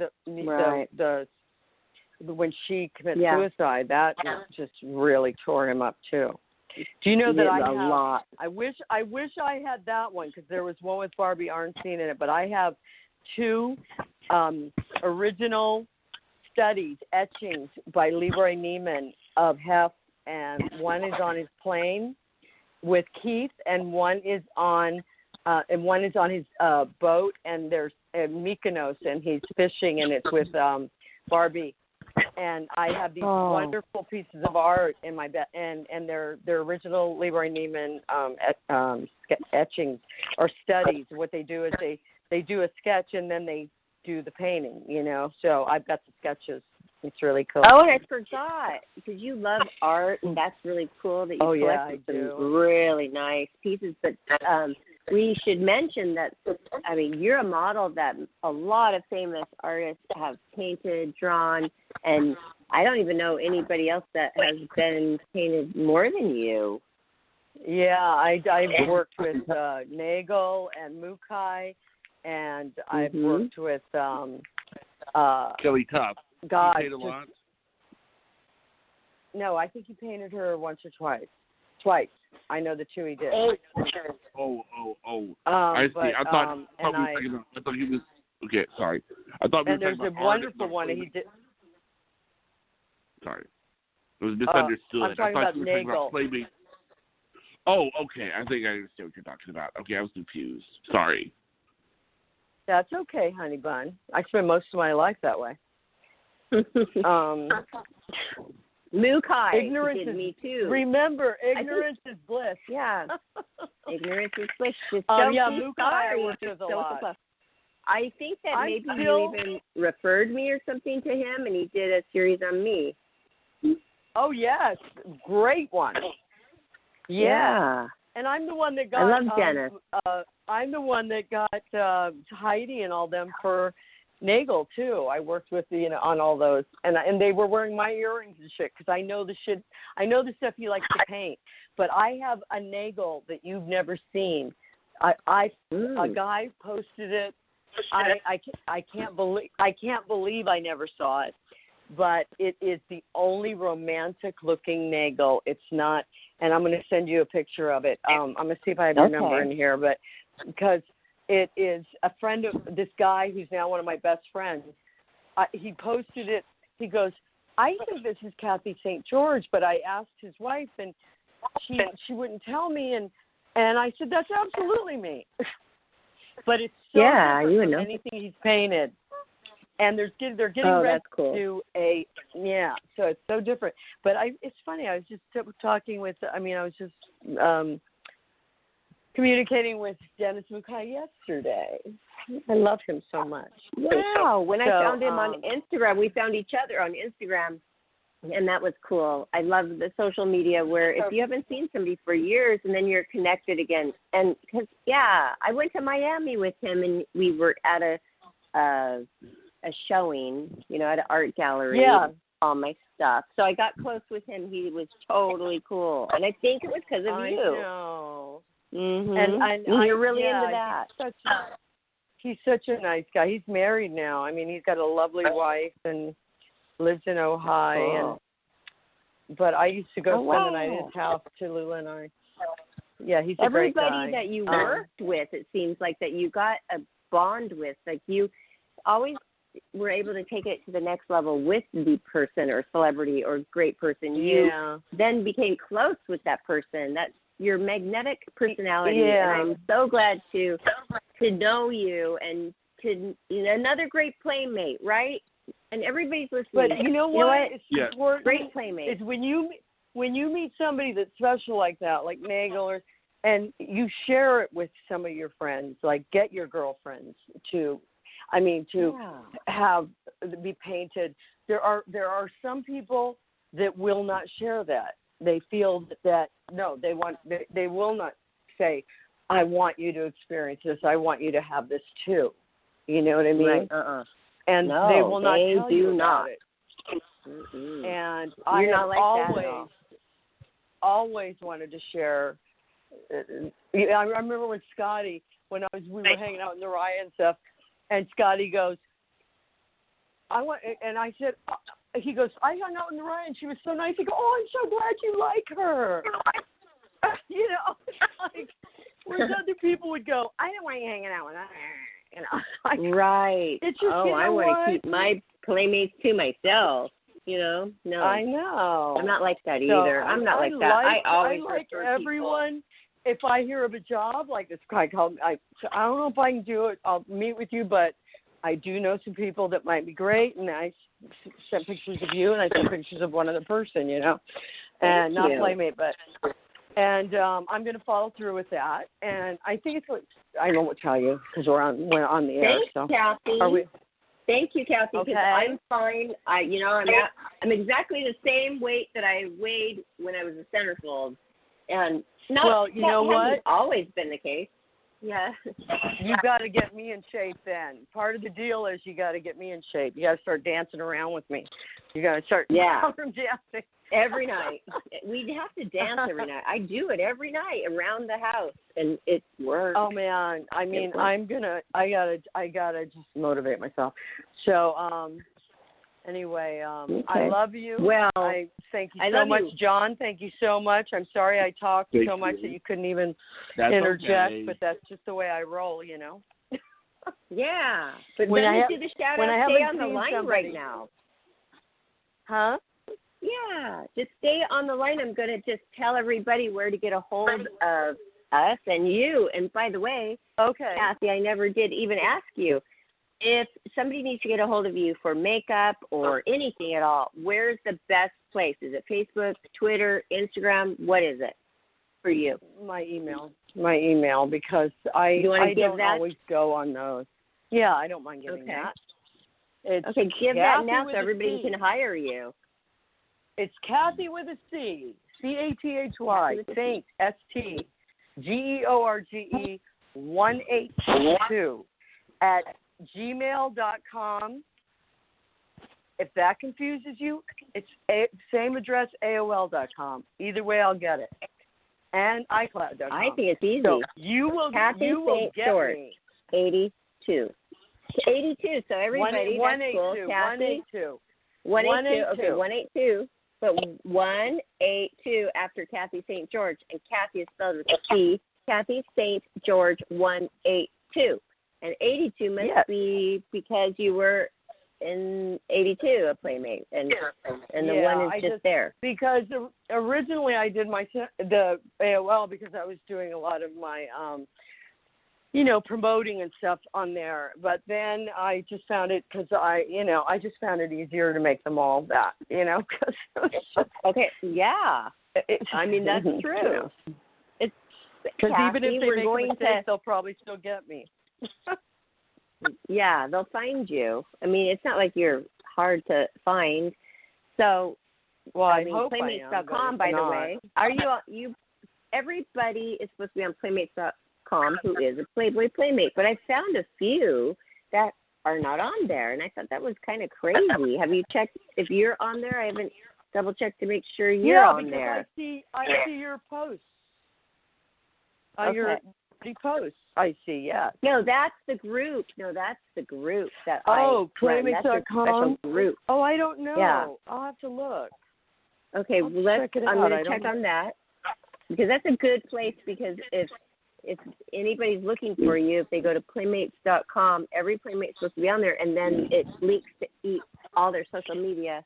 when she commits suicide, that just really tore him up too. Do you know that I have a lot? I wish I had that one because there was one with Barbie Arnstein in it, but I have 2 original studies, etchings by Leroy Neiman of Hef, and one is on his plane with Keith, and one is on his boat, and there's Mykonos, and he's fishing, and it's with Barbie. And I have these wonderful pieces of art in my bed, and they're original Leroy Neiman etchings or studies. What they do is they do a sketch and then they do the painting, you know. So I've got the sketches. It's really cool. Oh, and I forgot, because you love art, and that's really cool that you collected some really nice pieces. But we should mention that, I mean, you're a model that a lot of famous artists have painted, drawn, and I don't even know anybody else that has been painted more than you. Yeah, I've worked with Nagel and Mukai, and I've worked with Kelly Tuff. God, you painted a lot? No, I think he painted her once or twice. Twice. I know the 2 he did. Oh. I see. But, I thought he was. Okay, sorry. I thought we were talking about. And there's a wonderful one he did. Sorry, it was misunderstood. I'm talking about you were Nagel. talking about playmate. Oh, okay. I think I understand what you're talking about. Okay, I was confused. Sorry. That's okay, honey bun. I spend most of my life that way. Mukai ignorance did is, me too. Remember, ignorance is bliss. Yeah. Ignorance is bliss. Just Mukai I worked with a lot. I think that maybe you even referred me or something to him, and he did a series on me. Oh, yes. Great one. Yeah. And I'm the one that got. I love Dennis. I'm the one that got Heidi and all them for Nagel too. I worked with on all those, and they were wearing my earrings and shit because I know the shit. I know the stuff he likes to paint. But I have a Nagel that you've never seen. A guy posted it. I can't believe I never saw it. But it is the only romantic looking Nagel. It's not, and I'm going to send you a picture of it. I'm going to see if I have your number in here, but because it is a friend of this guy who's now one of my best friends. He posted it. He goes, I think this is Kathy St. George, but I asked his wife, and she wouldn't tell me, and I said, that's absolutely me. But it's so different from anything he's painted. And they're getting ready to do so it's so different. But it's funny, I was just talking with, I was just communicating with Dennis Mukai yesterday. I love him so much. Wow. When I found him on Instagram, we found each other on Instagram, and that was cool. I love the social media where if you haven't seen somebody for years and then you're connected again. And because, I went to Miami with him, and we were at a showing, at an art gallery, all my stuff. So I got close with him. He was totally cool. And I think it was because of you. I know. Mm-hmm. And you're really into that. He's such a nice guy. He's married now. He's got a lovely wife and lives in Ohio. But I used to go spend the night at his house, to Lula and I. Yeah, he's a great guy. Everybody that you worked with, it seems like that you got a bond with. Like you always were able to take it to the next level with the person or celebrity or great person. You then became close with that person. That's your magnetic personality. And I'm so glad to know you and to another great playmate, right? And everybody's listening. But you know what? It's important. Great playmate. Is when you meet somebody that's special like that, like Nagel, and you share it with some of your friends, like get your girlfriends to have be painted. There are some people that will not share that. They feel that they will not say, I want you to experience this. I want you to have this too. You know what I mean? Right. And they will not tell you about it. Mm-mm. And You're I not like always wanted to share. I remember when Scotty, we were hanging out in the Rye and stuff, and Scotty goes, and I said, he goes, I hung out with Mariah and she was so nice. I go, oh, I'm so glad you like her. You know, like, whereas other people would go, I don't want you hanging out with her. You know, like, right. It's just, you know, I want to keep what? my playmates to myself. You know, no. I know. I'm not like that either. I'm not like that. I always like refer everyone. If I hear of a job like this guy called, I don't know if I can do it. I'll meet with you, but I do know some people that might be great, and I sent pictures of you, and I sent pictures of one other person, you know, and not playmate, but. And I'm going to follow through with that. And I think it's what I won't tell you because we're on the air. Thanks, so Kathy. are we? Thank you, Kathy. Okay. I'm fine. I'm exactly the same weight that I weighed when I was a centerfold, and you know what? Hasn't always been the case. Yeah. You got to get me in shape then. Part of the deal is you got to get me in shape. You got to start dancing around with me. You got to start dancing. Every night. We have to dance every night. I do it every night around the house, and it works. Oh man, I mean, I gotta just motivate myself. So, anyway, okay. I love you. Well, I thank you so much, John. Thank you so much. I'm sorry I talked so much that you couldn't even interject, but that's just the way I roll, you know. Yeah, but when let I me do the shout out. Stay on the line right now. Huh? Yeah, just stay on the line. I'm going to just tell everybody where to get a hold of us and you. And by the way, Kathy, I never did even ask you. If somebody needs to get a hold of you for makeup or anything at all, where's the best place? Is it Facebook, Twitter, Instagram? What is it for you? My email, because I don't always go on those. Yeah, I don't mind giving that. It's give that now so everybody can hire you. It's Kathy with a C, Cathy, Saint, STGeorge 182 at gmail.com. If that confuses you, it's same address, AOL.com. Either way, I'll get it. And iCloud.com. I think it's easy. So you will get me. 82. 82. So everybody, that's cool. Kathy. 182. 182. Okay, 182. But 182 after Kathy St. George, and Kathy is spelled with a C. Kathy St. George 182, and 82 must be because you were in 82 a playmate, and the one is just there. Because originally I did the AOL because I was doing a lot of my promoting and stuff on there. But then I just found it because I just found it easier to make them all that, because okay, yeah. I mean, that's true. It's because even if they make a mistake, they'll probably still get me. Yeah, they'll find you. I mean, it's not like you're hard to find. So, I mean, playmates.com, by the way. Are you? Everybody is supposed to be on playmates.com who is a Playboy Playmate, but I found a few that are not on there, and I thought that was kind of crazy. Have you checked if you're on there? I haven't double checked to make sure you're on there. I see your posts. Your posts. I see. Yeah. No, that's the group. That Playmates.com. Special group. Oh, I don't know. Yeah. I'll have to look. Okay, I'm going to check on that because that's a good place. Because if anybody's looking for you, if they go to playmates.com, every playmate's supposed to be on there, and then it links to all their social media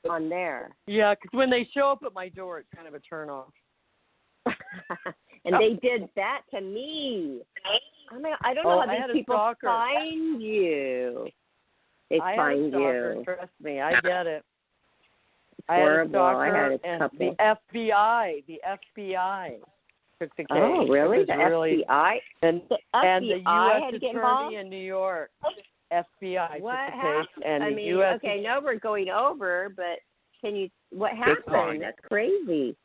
on there. Yeah, because when they show up at my door, it's kind of a turnoff. And they did that to me. I don't know how these people find you. They find you. Trust me, I get it. Horrible. I had a couple. The FBI took the case. Oh, really? The FBI? And the FBI U.S. Attorney in New York. FBI took the case. And the U.S. Okay, no, we're going over, but what happened? That's crazy.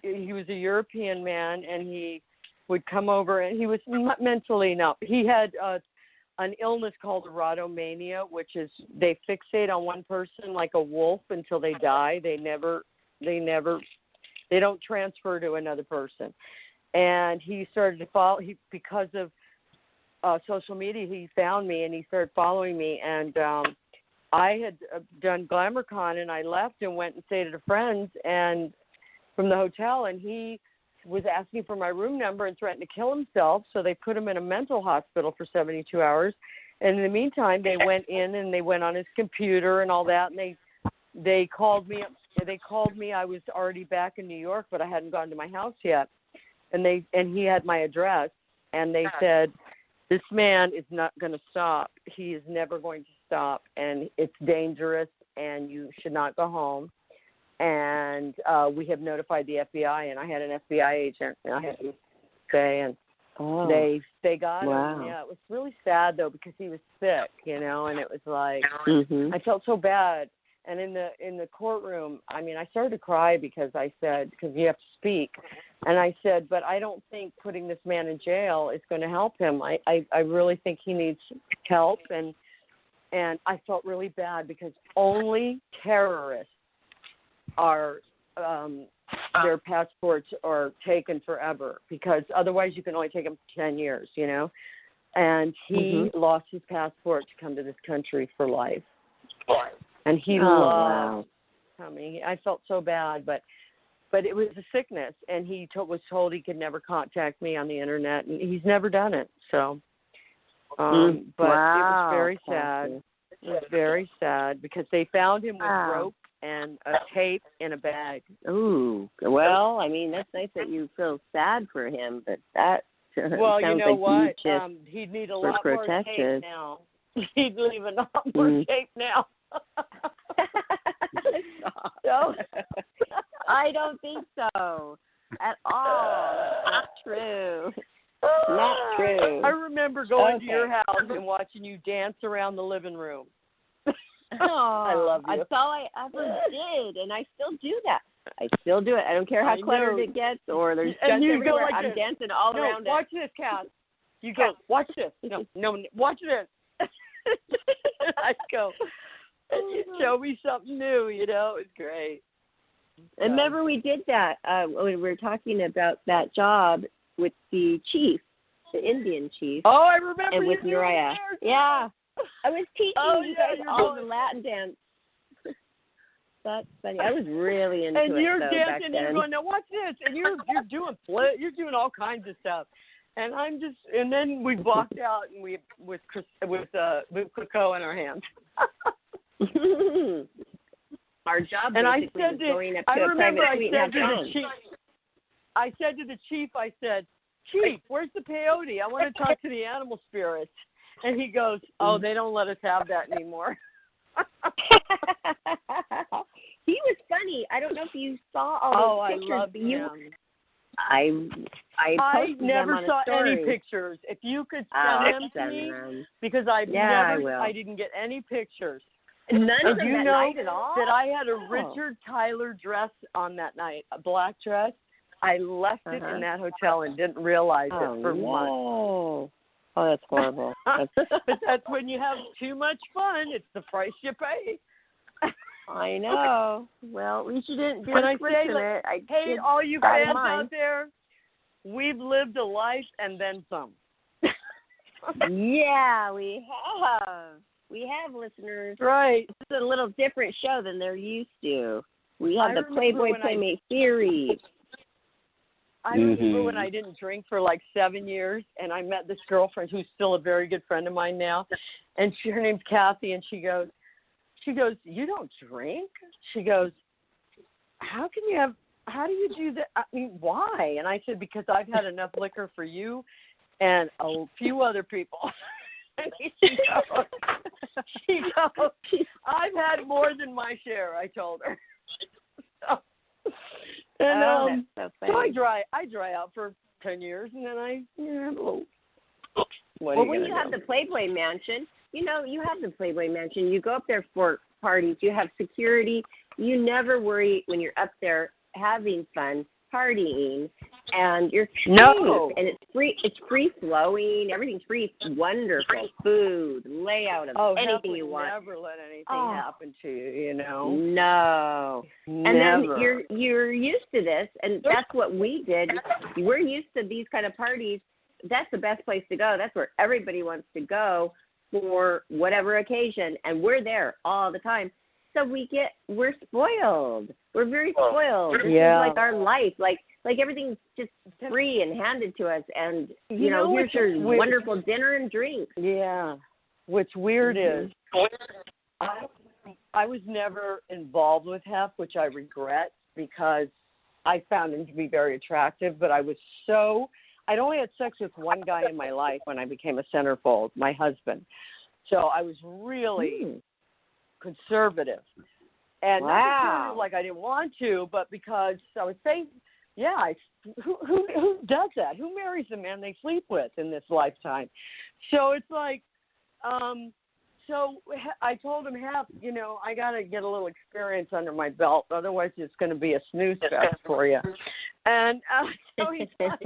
He was a European man, and he would come over, and he was mentally no. He had an illness called erotomania, which is they fixate on one person like a wolf until they die. They don't transfer to another person. And he started to follow. Because of social media, he found me and he started following me, and I had done GlamourCon, and I left and went and stayed at a friend's and from the hotel, and he was asking for my room number and threatened to kill himself. So they put him in a mental hospital for 72 hours. And in the meantime, they went in and they went on his computer and all that, and they called me. They called me. I was already back in New York, but I hadn't gone to my house yet. And he had my address, and they said, this man is not going to stop. He is never going to stop, and it's dangerous, and you should not go home. And we have notified the FBI, and I had an FBI agent, and I had to say, and they got him. Yeah, it was really sad though because he was sick, and it was like I felt so bad. And in the courtroom, I mean, I started to cry because I said, because you have to speak, and I said, but I don't think putting this man in jail is going to help him. I really think he needs help, and I felt really bad because only terrorists are their passports are taken forever, because otherwise you can only take them 10 years, and he lost his passport to come to this country for life, and he loved coming. I felt so bad, but it was a sickness, and he was told he could never contact me on the internet, and he's never done it. So but it was very sad. It was very sad because they found him with rope and a tape in a bag. Ooh, well, I mean, that's nice that you feel sad for him, but that well, sounds you know like what? He'd need a lot more tape now. He'd need a lot more tape now. So, I don't think so at all. Not true. Not true. I remember going to your house and watching you dance around the living room. I love you. That's all I ever did, and I still do that. I still do it. I don't care how cluttered it gets or there's just everywhere. Like I'm dancing all around watch it. Watch this, Cass. You go, watch this. No, watch this. I go, and you show me something new, It's great. And remember we did that when we were talking about that job with the chief, the Indian chief. Oh, I remember. And with Uriah. Yeah. I was teaching you guys all the Latin dance. That's funny. I was really into it. And you're dancing, and you're going, now watch this, and you're doing all kinds of stuff, and I'm just, and then we walked out and we with Coco in our hands. Our job and basically was going up to a private suite and have fun. I said to the chief, Chief, where's the peyote? I want to talk to the animal spirits. And he goes, oh, they don't let us have that anymore. He was funny. I don't know if you saw all those pictures. I love him. I never saw any pictures. If you could send them to me, because I didn't get any pictures. None from that know night at all? That I had a Richard Tyler dress on that night, a black dress. I left it in that hotel and didn't realize it for months. Oh, that's horrible. But that's when you have too much fun. It's the price you pay. I know. Well, at least you didn't do it. Hey, all you fans out there, we've lived a life and then some. Yeah, we have. We have listeners. Right. It's a little different show than they're used to. We have the Playboy Playmate series. I remember when I didn't drink for like 7 years, and I met this girlfriend who's still a very good friend of mine now, and her name's Kathy, and she goes, you don't drink? She goes, how do you do that? I mean, why? And I said, because I've had enough liquor for you and a few other people. And she goes, I've had more than my share, I told her. And so I dry out for 10 years, and then I have a little. Well, when you have the Playboy Mansion, you have the Playboy Mansion. You go up there for parties. You have security. You never worry when you're up there having fun, partying, and you're cheap. No. And it's free. It's free flowing. Everything's free. It's wonderful. Food, layout of anything you want. Never let anything happen to you. No. And then you're used to this, and that's what we did. We're used to these kind of parties. That's the best place to go. That's where everybody wants to go. for whatever occasion, and we're there all the time. So we're spoiled. We're very spoiled. This is like our life. Like everything's just free and handed to us. And, you know here's your wonderful dinner and drinks. Yeah. What's weird is I was never involved with Hef, which I regret because I found him to be very attractive, but I'd only had sex with one guy in my life when I became a centerfold, my husband. So I was really conservative. And not conservative like I didn't want to, but because I was saying, who does that? Who marries the man they sleep with in this lifetime? So it's like, so I told him, I got to get a little experience under my belt. Otherwise, it's going to be a snooze fest for you. And so he's like,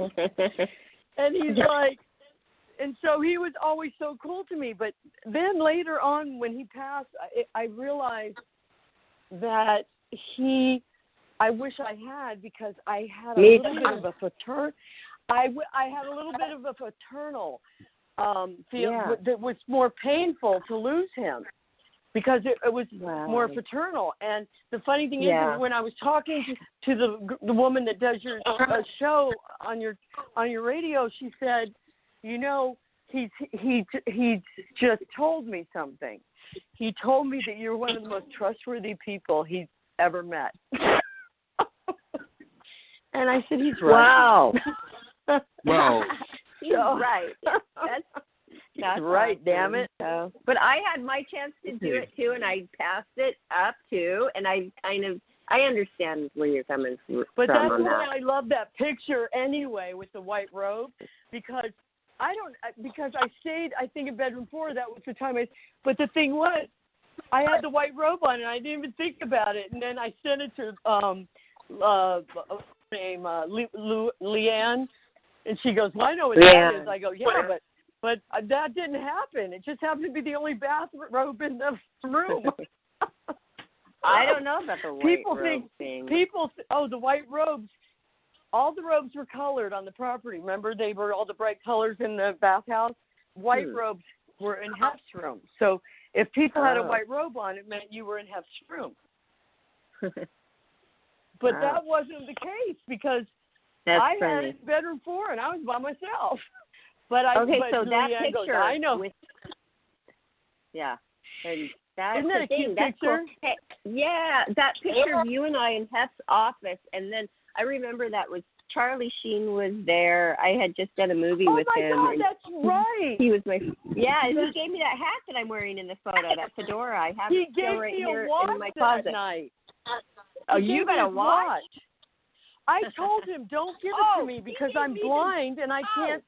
and so he was always so cool to me. But then later on, when he passed, I realized that I wish I had, because I had a little bit of a fraternal. I had a little bit of a fraternal feel that was more painful to lose him, because it was more fraternal. And the funny thing is when I was talking to the woman that does your show on your radio, she said, he just told me something. He told me that you're one of the most trustworthy people he's ever met. And I said, he's right. Wow. Wow. He's right. That's right, awesome. damn it. So, but I had my chance to do it too, and I passed it up too, and I understand where you're coming from. But that's on why that. I love that picture anyway with the white robe, because I stayed, I think, in bedroom 4. That was the time but the thing was, I had the white robe on and I didn't even think about it. And then I sent it to Leanne, and she goes, well, I know what that is. I go, but that didn't happen. It just happened to be the only bathrobe in the room. I don't know about the white robe thing. The white robes. All the robes were colored on the property. Remember, they were all the bright colors in the bathhouse. White robes were in Hef's room. So if people had a white robe on, it meant you were in Hef's room. But that wasn't the case, because I had it in bedroom 4 and I was by myself. But so that Leanne picture, goes, I know. and that's Isn't that the a thing. cute That's picture? cool. Hey, that picture of you and I in Hef's office, and then I remember that was Charlie Sheen was there. I had just done a movie with him. Oh my God, that's right. He was and he gave me that hat that I'm wearing in the photo, that fedora. I have it still right here in my closet. That night. Oh, you got a watch? I told him, don't give it to me because I'm blind and I can't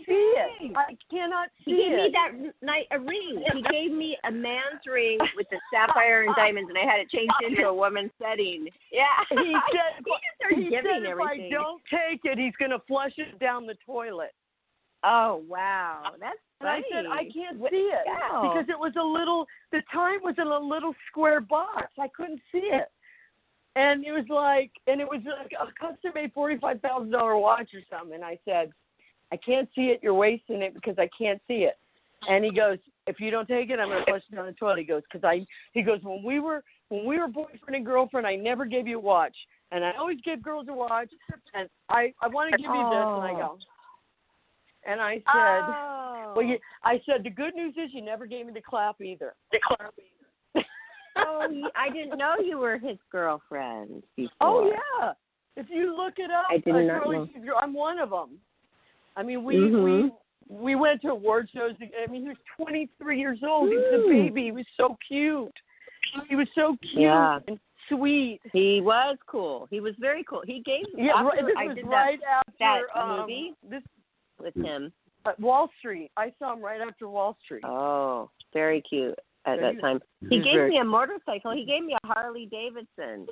see it. I cannot see it. He gave me that night a ring. He gave me a man's ring with the sapphire and diamonds, and I had it changed into a woman's setting. Yeah. He said, everything. If I don't take it, he's going to flush it down the toilet. Oh, wow. That's funny. And I said, I can't see it because it was the time was in a little square box. I couldn't see it. And it was like a custom-made $45,000 watch or something. And I said, I can't see it. You're wasting it because I can't see it. And he goes, if you don't take it, I'm going to flush it down the toilet. He goes, when we were boyfriend and girlfriend, I never gave you a watch. And I always give girls a watch. And I want to give you this. And I go, and I said, I said, the good news is you never gave me the clap either. I didn't know you were his girlfriend before. Oh, yeah. If you look it up, I did not know. I'm one of them. I mean, we went to award shows. I mean, he was 23 years old. He was a baby. He was so cute. He was so cute and sweet. He was cool. He was very cool. He gave me that movie with him. At Wall Street. I saw him right after Wall Street. Oh, very cute at that time. He gave me a motorcycle. He gave me a Harley Davidson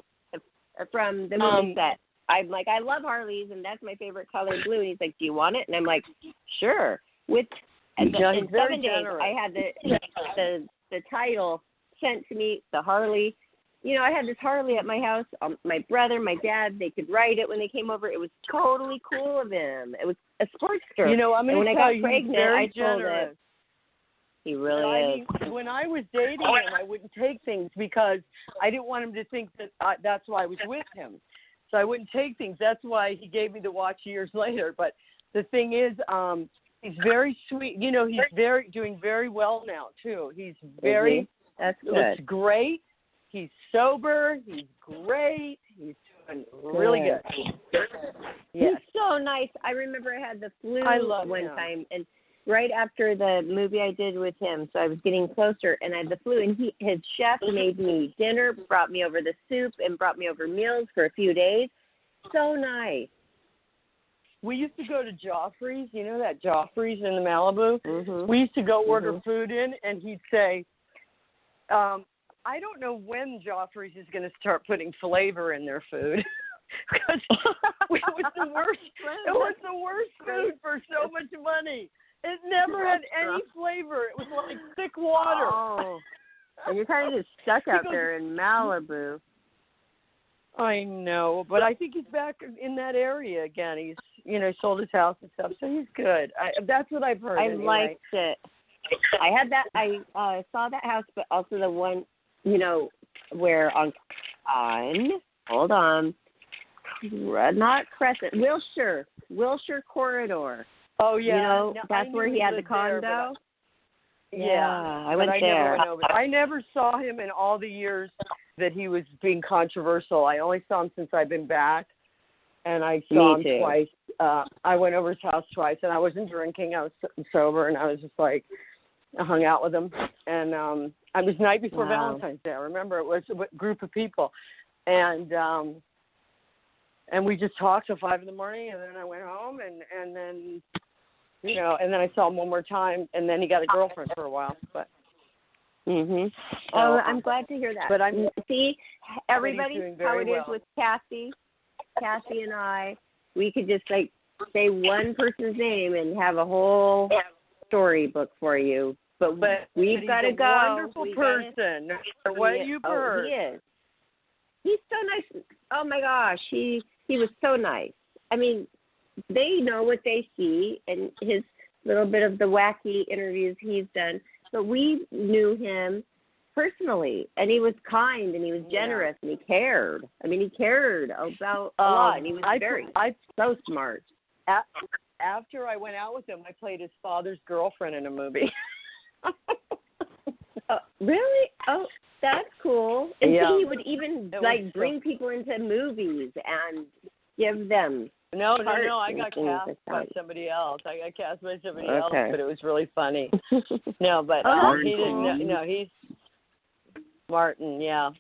from the movie set. I'm like, I love Harleys, and that's my favorite color, blue. And he's like, do you want it? And I'm like, sure. In 7 days, I had the title sent to me, the Harley. You know, I had this Harley at my house. My brother, my dad, they could ride it when they came over. It was totally cool of him. It was a Sportster. You know, I'm going to tell you, pregnant, very I told generous. it. He really is. When I was dating him, I wouldn't take things because I didn't want him to think that that's why I was with him. So I wouldn't take things. That's why he gave me the watch years later. But the thing is, he's very sweet. You know, he's doing very well now too. He's very. That's good. Looks great. He's sober. He's great. He's doing really good. He's so nice. I remember I had the flu one time, and right after the movie I did with him, so I was getting closer, and I had the flu, and his chef made me dinner, brought me over the soup, and brought me over meals for a few days. So nice. We used to go to Joffrey's, you know that Joffrey's in the Malibu? Mm-hmm. We used to go order food in, and he'd say, I don't know when Joffrey's is going to start putting flavor in their food. Because it was the worst. It was the worst food for so much money. It never had any flavor. It was like thick water. Oh. And you're kind of just stuck out there in Malibu. I know, but I think he's back in that area again. He's, sold his house and stuff, so he's good. That's what I've heard. I anyway. liked it. I had that. I saw that house, but also the one, where on hold on, not Crescent, Wilshire Corridor. Oh yeah, that's where he had the condo. I went there. Never went over there. I never saw him in all the years that he was being controversial. I only saw him since I've been back, and I saw him twice. I went over his house twice, and I wasn't drinking. I was sober, and I was just like, I hung out with him, and it was the night before Valentine's Day. I remember it was a group of people, and we just talked till 5 a.m, and then I went home, and then, and then I saw him one more time, and then he got a girlfriend for a while, but. Mhm. So, I'm glad to hear that. But see, everybody, how it is well. with Cassie and I. We could just say one person's name and have a whole storybook for you. But we've got to go. Wonderful person. What you've heard. He is. He's so nice. Oh my gosh, he was so nice. I mean, they know what they see, and his little bit of the wacky interviews he's done. But we knew him personally, and he was kind, and he was generous, and he cared. I mean, he cared about a lot, and he was so smart. After I went out with him, I played his father's girlfriend in a movie. Really? Oh, that's cool. And so he would even bring people into movies and give them. No, I got cast by somebody else. But it was really funny. No, but he didn't. No, he's Martin. Yeah,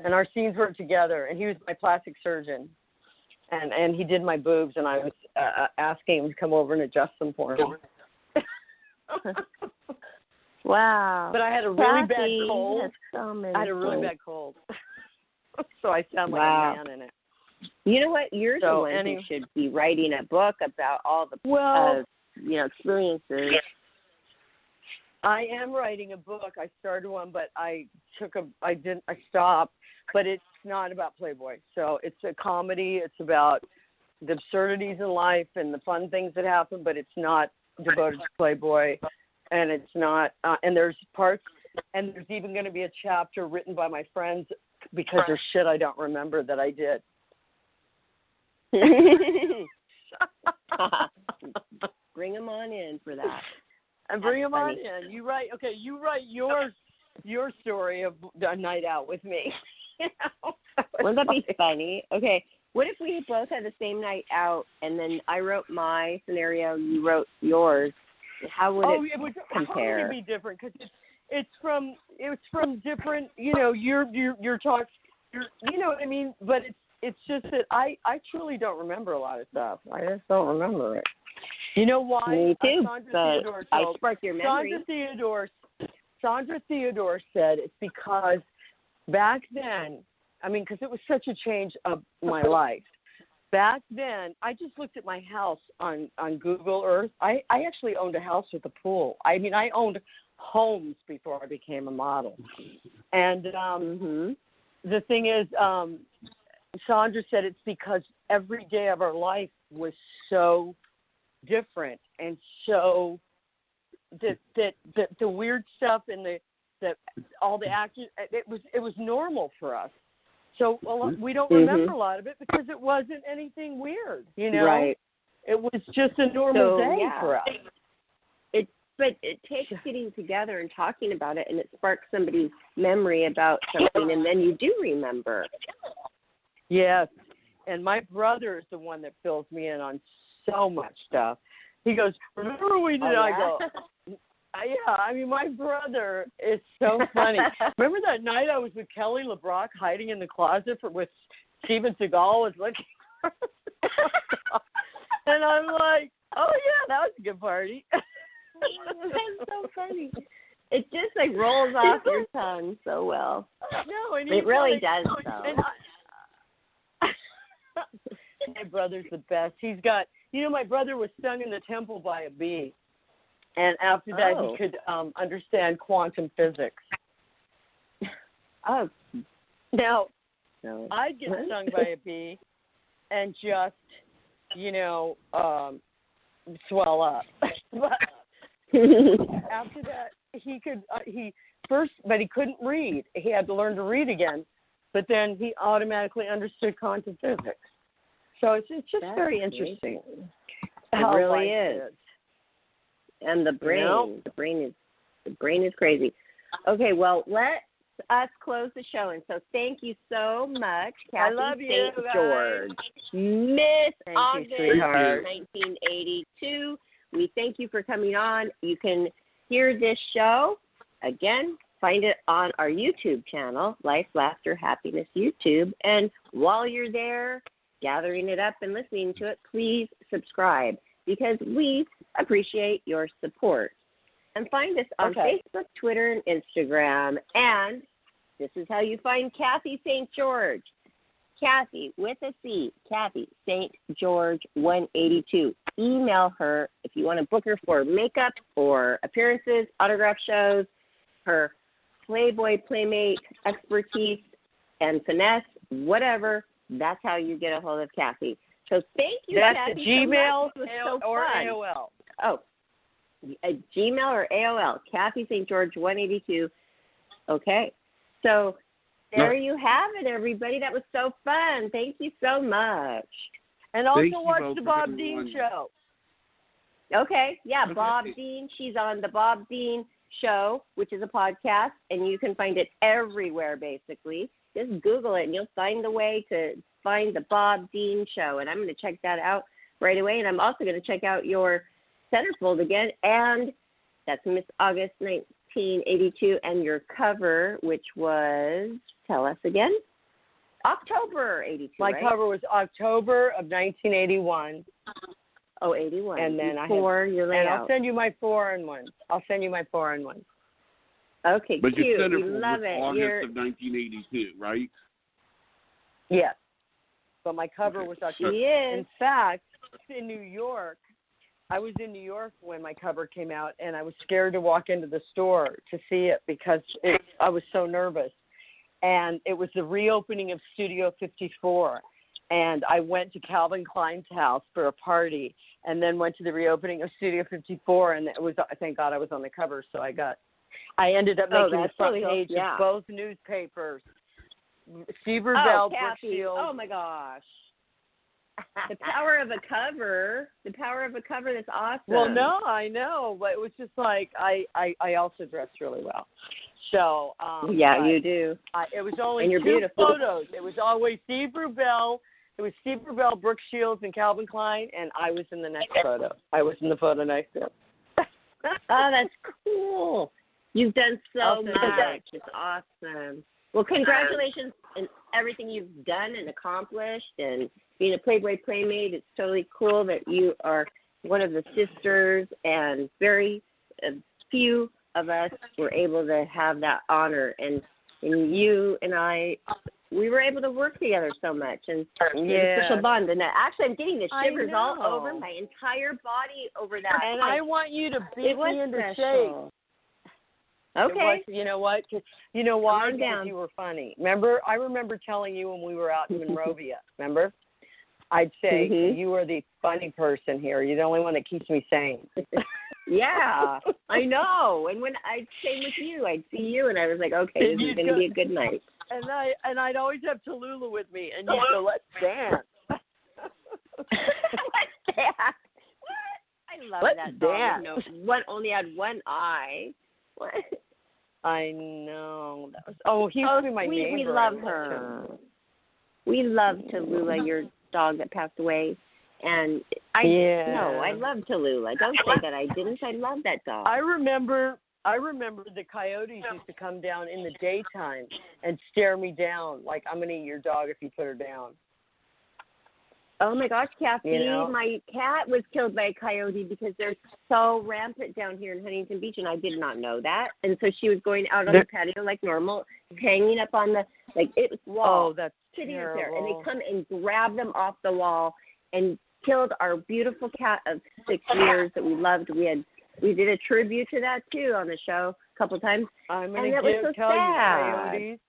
and our scenes were together, and he was my plastic surgeon, and he did my boobs, and I was asking him to come over and adjust them for him. Wow! But I had a really bad cold. I had a really bad cold, so I sound like a man in it. You know what? You're the one who should be writing a book about all the experiences. I am writing a book. I started one, but I stopped. But it's not about Playboy. So it's a comedy. It's about the absurdities in life and the fun things that happen, but it's not devoted to Playboy. And it's not, and there's parts, and there's even going to be a chapter written by my friends because there's shit I don't remember that I did. Bring them on in for that. And bring them on in. You write your story of a night out with me. Wouldn't that be funny? Okay, what if we both had the same night out, and then I wrote my scenario, you wrote yours? How would it compare? How would it be different? Because it's from different. Your talks. You know what I mean? But it's just that I truly don't remember a lot of stuff. I just don't remember it. You know why? Me too. I sparked your memory. Sandra Theodore said it's because back then, because it was such a change of my life. Back then, I just looked at my house on Google Earth. I actually owned a house with a pool. I owned homes before I became a model. And the thing is, Sandra said it's because every day of our life was so different, and so the weird stuff in the all the actors. It was normal for us. So we don't remember a lot of it because it wasn't anything weird, you know. Right. It was just a normal day for us. But it takes getting together and talking about it, and it sparks somebody's memory about something, and then you do remember. Yes. And my brother is the one that fills me in on so much stuff. He goes, remember we did? I go, yeah. I mean, my brother is so funny. Remember that night I was with Kelly LeBrock hiding in the closet with Steven Seagal was looking for us? And I'm like, oh, yeah, that was a good party. That's so funny. It just like rolls off your tongue so well. No, and it really does. My brother's the best. He's got, my brother was stung in the temple by a bee, and after that he could understand quantum physics. Oh, now I'd get stung by a bee and just, swell up. But after that, he couldn't read. He had to learn to read again, but then he automatically understood quantum physics. So it's just very interesting. It really is. And the brain, the brain is crazy. Okay, well, let's us close the show. And so thank you so much, Kathy St. George, Miss August 1982. We thank you for coming on. You can hear this show, again, find it on our YouTube channel, Life, Laughter, Happiness YouTube. And while you're there, gathering it up and listening to it, please subscribe because we appreciate your support. And find us on Facebook, Twitter, and Instagram. And this is how you find Kathy St. George. Kathy, with a C, Kathy St. George 182. Email her if you want to book her for makeup or appearances, autograph shows, her Playboy, Playmate expertise and finesse, whatever. That's how you get a hold of Kathy. So thank you, That's Kathy. That's Gmail or AOL. Oh, Gmail or AOL. Kathy St. George 182. Okay. So there you have it, everybody. That was so fun. Thank you so much. And also watch the Bob Dean show. Okay. Yeah, Bob Dean. She's on the Bob Dean Show, which is a podcast, and you can find it everywhere, basically. Just Google it, and you'll find the way to find the Bob Dean Show. And I'm going to check that out right away. And I'm also going to check out your centerfold again. And that's Miss August 1982. And your cover, which was, tell us again, October 82, My cover was October of 1981. Oh, 81. And then Before your layout. And I'll send you my 4-in-1. Okay, but cute. Your center We love was it. August of 1982, right? Yes. But my cover was October. She is. In fact, in New York, I was in New York when my cover came out, and I was scared to walk into the store to see it because I was so nervous. And it was the reopening of Studio 54. And I went to Calvin Klein's house for a party and then went to the reopening of Studio 54. And it was, thank God I was on the cover. So I ended up making the front page of both newspapers. Steve Rubell, Brooke Shields. Oh, my gosh. The power of a cover. The power of a cover, that's awesome. Well, no, I know. But it was just like I also dressed really well. So yeah, you do. It was only and you're 2 beautiful. photos. It was always Steve Rubell. It was Steve Rubell, Brooke Shields, and Calvin Klein, and I was in the next photo. I was in the photo next to him. Oh, that's cool. You've done so much. It's awesome. Well, congratulations on everything you've done and accomplished, and being a Playboy Playmate. It's totally cool that you are one of the sisters, and very few of us were able to have that honor. And you and I, we were able to work together so much, and a special bond. And actually, I'm getting the shivers all over my entire body over that. And I want you to beat me into shape. Okay. You know what? You know why? Because you were funny. I remember telling you when we were out in Monrovia, remember? I'd say, you are the funny person here. You're the only one that keeps me sane. Yeah, I know. And when I'd stay with you, I'd see you, and I was like, okay, this is going to be a good night. And I'd always have Tallulah with me, and you'd go, let's dance. Let's dance. What? I love that dog. No, only had one eye. What? I know. He used to be my neighbor. We love her. We love Tallulah, your dog that passed away. And I love Tallulah. Don't say that I didn't. I love that dog. I remember the coyotes used to come down in the daytime and stare me down like, I'm going to eat your dog if you put her down. Oh, my gosh, Kathy, my cat was killed by a coyote because they're so rampant down here in Huntington Beach, and I did not know that. And so she was going out on the patio like normal, hanging up on the, wall. Oh, that's sitting terrible. up there. And they come and grab them off the wall and killed our beautiful cat of 6 years that we loved. We did a tribute to that, too, on the show a couple times. I'm going to tell you, coyotes.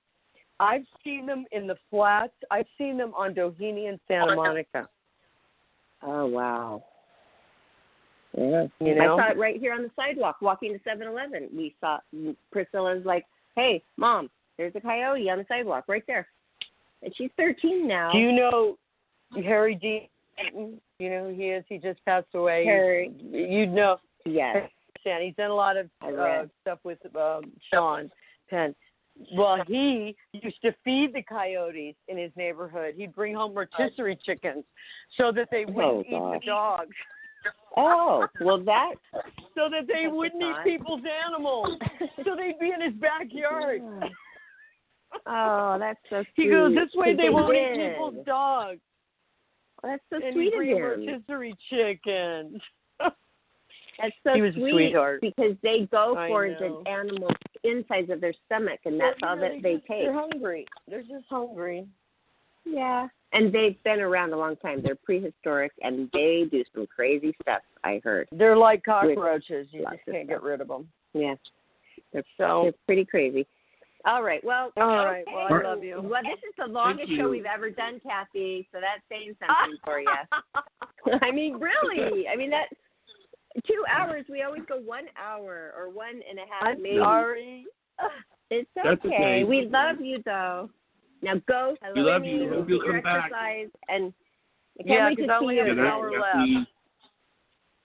I've seen them in the flats. I've seen them on Doheny and Santa Monica. Oh, wow. Yeah. I saw it right here on the sidewalk walking to 7-Eleven. We saw Priscilla's like, hey, Mom, there's a coyote on the sidewalk right there. And she's 13 now. Do you know Harry Dean? You know who he is? He just passed away. Harry. You'd know. Yes. He's done a lot of stuff with Sean Penn. Well, he used to feed the coyotes in his neighborhood. He'd bring home rotisserie chickens so that they wouldn't eat the dogs. Oh, well, so that they wouldn't eat people's animals. So they'd be in his backyard. Oh, that's so sweet. He goes, this way they won't eat people's dogs. Well, that's so and sweet of him. Rotisserie chickens. That's so he was sweet a sweetheart. because they go for the animals' insides of their stomach, and that's all that they take. They're hungry. They're just hungry. Yeah. And they've been around a long time. They're prehistoric, and they do some crazy stuff, I heard. They're like cockroaches. You just can't get rid of them. Yeah. They're pretty crazy. All right. Well, Well, I love you. Well, this is the longest show we've ever done, Kathy, so that's saying something for you. I mean, really. I mean, that's 2 hours. We always go 1 hour or 1.5. I'm sorry. It's That's okay. We love you, though. Now go. We love you. Hope you'll come back. And I can't wait to see you. An hour left.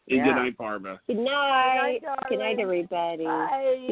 Good night, Barbara. Good night. Good night, everybody. Bye.